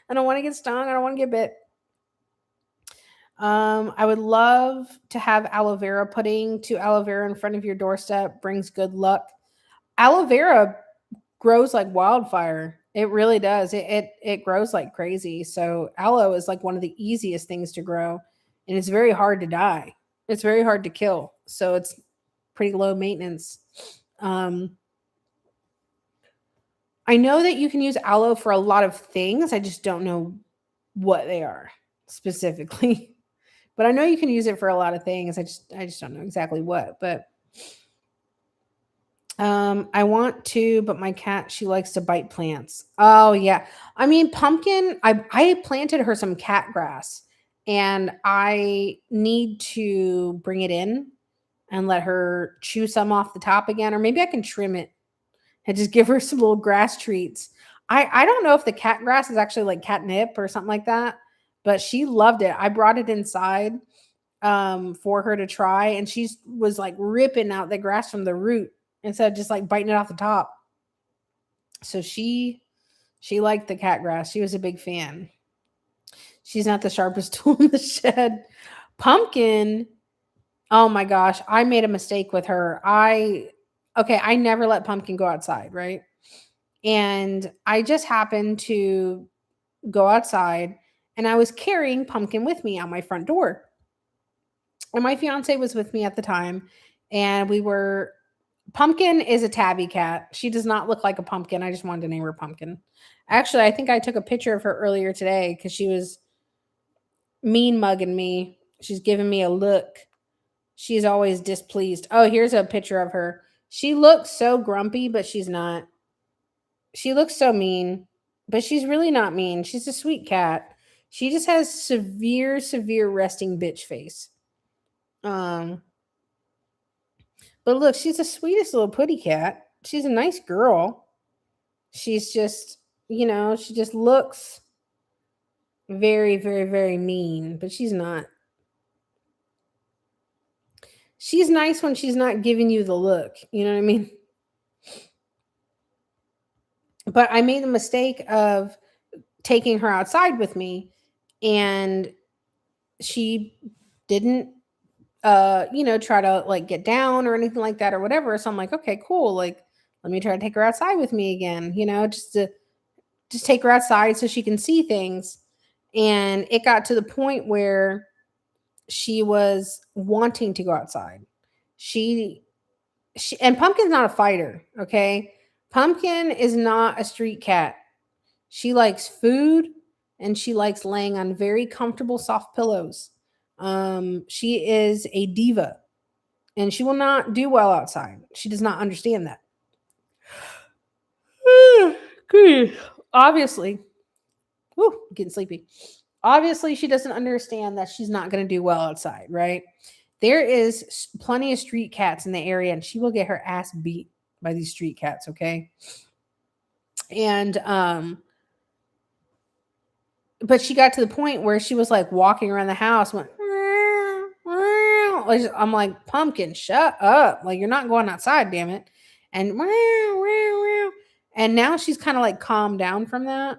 I don't want to get stung. I don't want to get bit. I would love to have aloe vera pudding. To aloe vera in front of your doorstep brings good luck. Aloe vera grows like wildfire. It really does. It grows like crazy. So aloe is like one of the easiest things to grow, and it's very hard to die. It's very hard to kill. So it's pretty low maintenance. I know that you can use aloe for a lot of things. I just don't know what they are specifically. But I know you can use it for a lot of things. I just don't know exactly what. But I want to, but my cat, she likes to bite plants. Oh yeah. I mean, Pumpkin, I planted her some cat grass and I need to bring it in and let her chew some off the top again, or maybe I can trim it and just give her some little grass treats. I don't know if the cat grass is actually like catnip or something like that, but she loved it. I brought it inside for her to try, and she was like ripping out the grass from the root instead of just like biting it off the top. So she liked the cat grass. She was a big fan. She's not the sharpest tool in the shed. Pumpkin, oh my gosh, I made a mistake with her. I never let Pumpkin go outside, right? And I just happened to go outside and I was carrying Pumpkin with me out my front door. And my fiance was with me at the time and we were Pumpkin is a tabby cat. She does not look like a pumpkin. I just wanted to name her Pumpkin. Actually, I think I took a picture of her earlier today cuz she was mean mugging me. She's giving me a look. She's always displeased. Oh, here's a picture of her. She looks so grumpy, but she's not. She looks so mean, but she's really not mean. She's a sweet cat. She just has severe resting bitch face. Um, but look, she's the sweetest little putty cat. She's a nice girl. She's just, she just looks very mean, but she's not. She's nice when she's not giving you the look. You know what I mean? But I made the mistake of taking her outside with me and she didn't try to like get down or anything like that or whatever. So I'm like, okay, cool. Like, let me try to take her outside with me again, just take her outside so she can see things. And it got to the point where she was wanting to go outside. She and Pumpkin's not a fighter, okay? Pumpkin is not a street cat. She likes food and she likes laying on very comfortable soft pillows. She is a diva and she will not do well outside. She does not understand that. Good. Obviously, whew, getting sleepy. Obviously, she doesn't understand that she's not going to do well outside, right? There is plenty of street cats in the area, and she will get her ass beat by these street cats, okay? And but she got to the point where she was like walking around the house, went. I'm like, Pumpkin, shut up! Like you're not going outside, damn it! And now she's kind of like calmed down from that.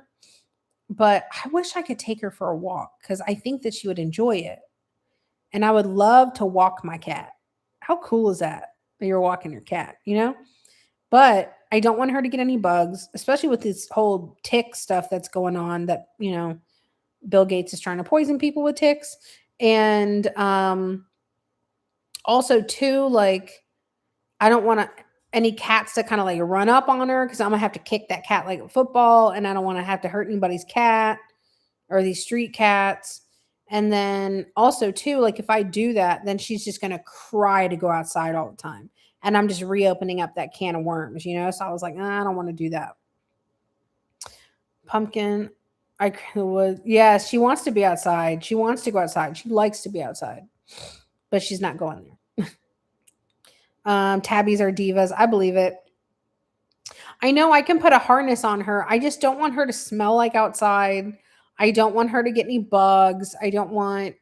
But I wish I could take her for a walk because I think that she would enjoy it. And I would love to walk my cat. How cool is that? That you're walking your cat, But I don't want her to get any bugs, especially with this whole tick stuff that's going on that, Bill Gates is trying to poison people with ticks. And also too, like, I don't want any cats to kind of like run up on her because I'm gonna have to kick that cat like a football, and I don't want to have to hurt anybody's cat or these street cats. And then also too, like if I do that, then she's just gonna cry to go outside all the time. And I'm just reopening up that can of worms, So I was like, I don't want to do that. Pumpkin, I would, yeah, she wants to be outside. She wants to go outside. She likes to be outside, but she's not going there. Tabbies are divas. I believe it. I know I can put a harness on her. I just don't want her to smell like outside. I don't want her to get any bugs. I don't want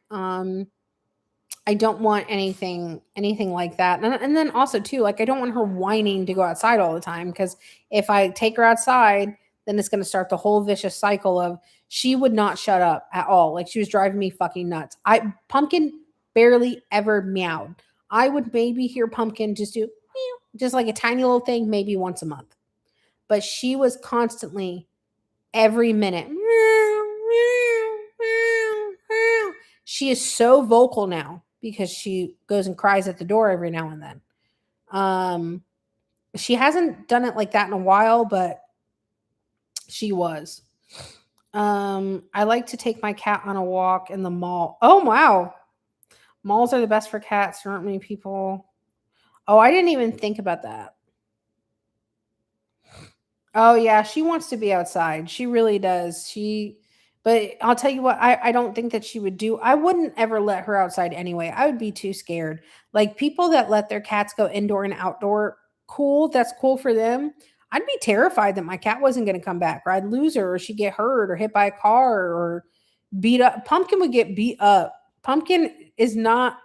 anything like that. And then also too, like I don't want her whining to go outside all the time because if I take her outside, then it's going to start the whole vicious cycle of she would not shut up at all. Like she was driving me fucking nuts. Pumpkin barely ever meowed. I would maybe hear Pumpkin just do meow, just like a tiny little thing, maybe once a month. But she was constantly every minute. She is so vocal now because she goes and cries at the door every now and then. She hasn't done it like that in a while, but she was. I like to take my cat on a walk in the mall. Oh, wow. Malls are the best for cats. There aren't many people. Oh, I didn't even think about that. Oh yeah, she wants to be outside. She really does. But I'll tell you what, I don't think that she would do. I wouldn't ever let her outside anyway. I would be too scared. Like people that let their cats go indoor and outdoor, cool, that's cool for them. I'd be terrified that my cat wasn't going to come back, or I'd lose her, or she'd get hurt, or hit by a car, or beat up. Pumpkin would get beat up. Pumpkin is not.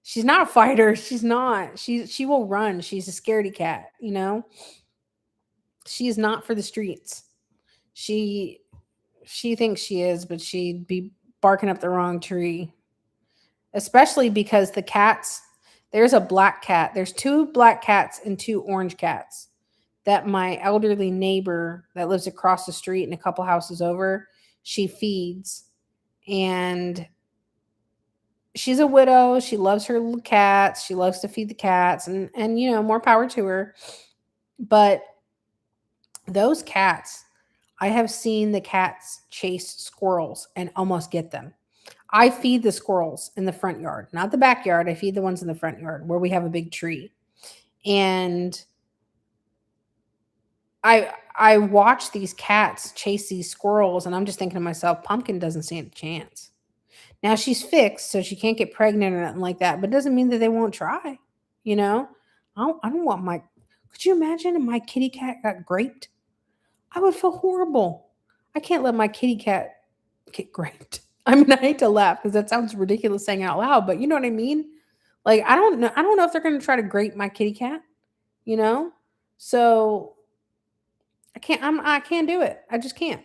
She's not a fighter. She's not. She will run. She's a scaredy cat. You know. She is not for the streets. She she thinks she is, but she'd be barking up the wrong tree. Especially because the cats, there's a black cat. There's two black cats and two orange cats that my elderly neighbor that lives across the street and a couple houses over, she feeds. And she's a widow. She loves her little cats. She loves to feed the cats and more power to her. But those cats, I have seen the cats chase squirrels and almost get them. I feed the squirrels in the front yard, not the backyard. I feed the ones in the front yard where we have a big tree. And I watch these cats chase these squirrels and I'm just thinking to myself, Pumpkin doesn't stand a chance. Now she's fixed, so she can't get pregnant or nothing like that, but it doesn't mean that they won't try. You know? I don't want my could you imagine if my kitty cat got graped? I would feel horrible. I can't let my kitty cat get graped. I mean, I hate to laugh because that sounds ridiculous saying it out loud, but you know what I mean? Like, I don't know. I don't know if they're going to try to grape my kitty cat, you know? So I can't do it. I just can't.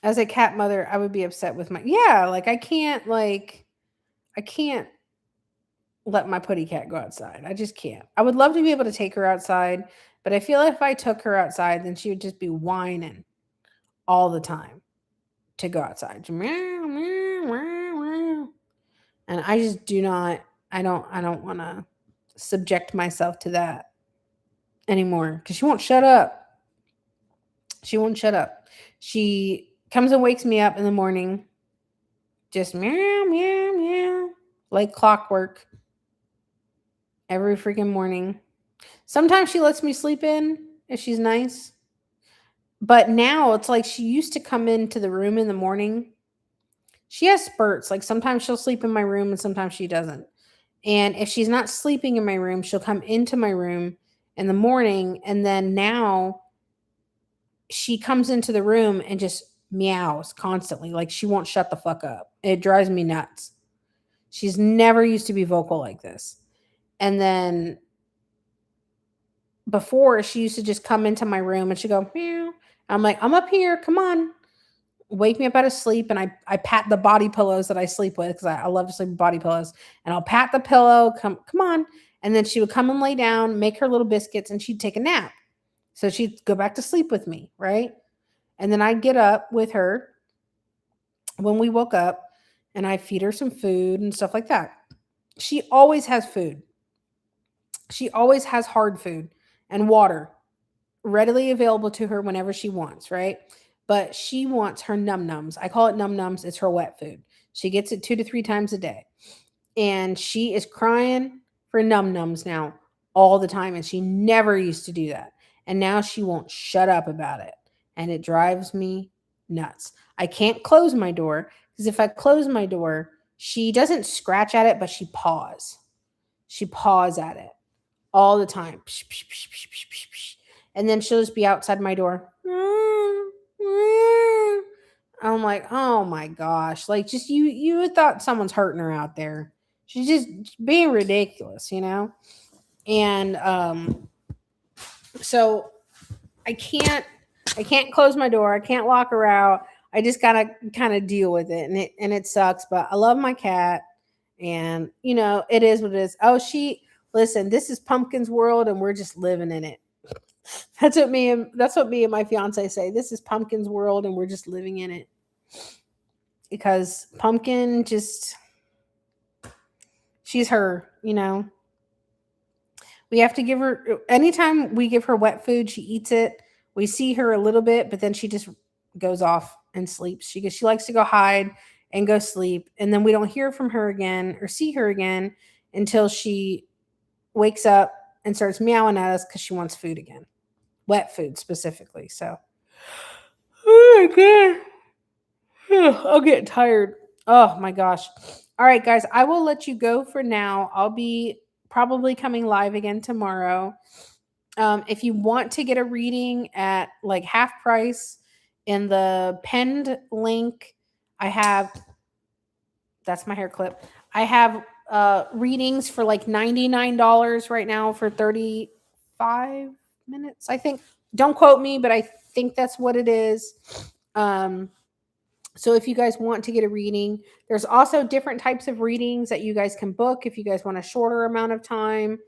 As a cat mother, I would be upset with yeah, like I can't let my putty cat go outside. I just can't. I would love to be able to take her outside, but I feel like if I took her outside, then she would just be whining all the time to go outside. Meow, meow, meow, meow. And I just do not I don't want to subject myself to that anymore cuz she won't shut up. She won't shut up. She comes and wakes me up in the morning just meow meow meow like clockwork every freaking morning. Sometimes she lets me sleep in if she's nice. But now it's like she used to come into the room in the morning. She has spurts. Like sometimes she'll sleep in my room and sometimes she doesn't. And if she's not sleeping in my room, she'll come into my room in the morning. And then now she comes into the room and just meows constantly. Like she won't shut the fuck up. It drives me nuts. She's never used to be vocal like this. And then before she used to just come into my room and she'd go, meow. I'm like, I'm up here. Come on. Wake me up out of sleep. And I pat the body pillows that I sleep with because I love to sleep with body pillows. And I'll pat the pillow. Come on. And then she would come and lay down, make her little biscuits, and she'd take a nap. So she'd go back to sleep with me, right? And then I'd get up with her when we woke up and I feed her some food and stuff like that. She always has food. She always has hard food and water readily available to her whenever she wants, right? But she wants her num nums. I call it num nums. It's her wet food. She gets it 2 to 3 times a day. And she is crying for num nums now all the time. And she never used to do that. And now she won't shut up about it. And it drives me nuts. I can't close my door because if I close my door, she doesn't scratch at it, but she paws. She paws at it all the time. And then she'll just be outside my door. I'm like, oh my gosh. Like just you thought someone's hurting her out there. She's just being ridiculous, you know? And so I can't close my door. I can't lock her out. I just gotta kind of deal with it. And it sucks, but I love my cat. And it is what it is. Oh, listen, this is Pumpkin's world and we're just living in it. That's what me and my fiance say. This is Pumpkin's world and we're just living in it. Because Pumpkin she's her, We have to give her, anytime we give her wet food, she eats it. We see her a little bit, but then she just goes off and sleeps. She likes to go hide and go sleep. And then we don't hear from her again or see her again until she wakes up and starts meowing at us because she wants food again. Wet food specifically. So, oh my God. I'll get tired. Oh my gosh. All right, guys, I will let you go for now. I'll be probably coming live again tomorrow. If you want to get a reading at like half price in the pinned link, I have that's my hair clip. I have readings for like $99 right now for 35 minutes, I think. Don't quote me, but I think that's what it is. So if you guys want to get a reading, there's also different types of readings that you guys can book if you guys want a shorter amount of time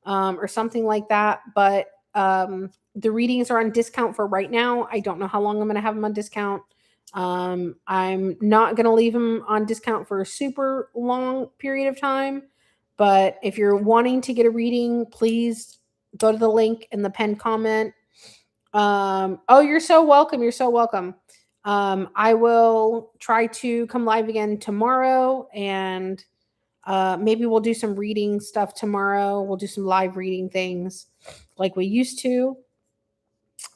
or something like that. But the readings are on discount for right now. I don't know how long I'm going to have them on discount. I'm not going to leave them on discount for a super long period of time. But if you're wanting to get a reading, please go to the link in the pinned comment. Oh, you're so welcome. You're so welcome. I will try to come live again tomorrow and maybe we'll do some reading stuff tomorrow. We'll do some live reading things like we used to.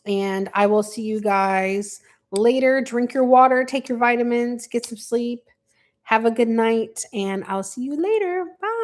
And I will see you guys later. Drink your water, take your vitamins, get some sleep. Have a good night, and I'll see you later. Bye.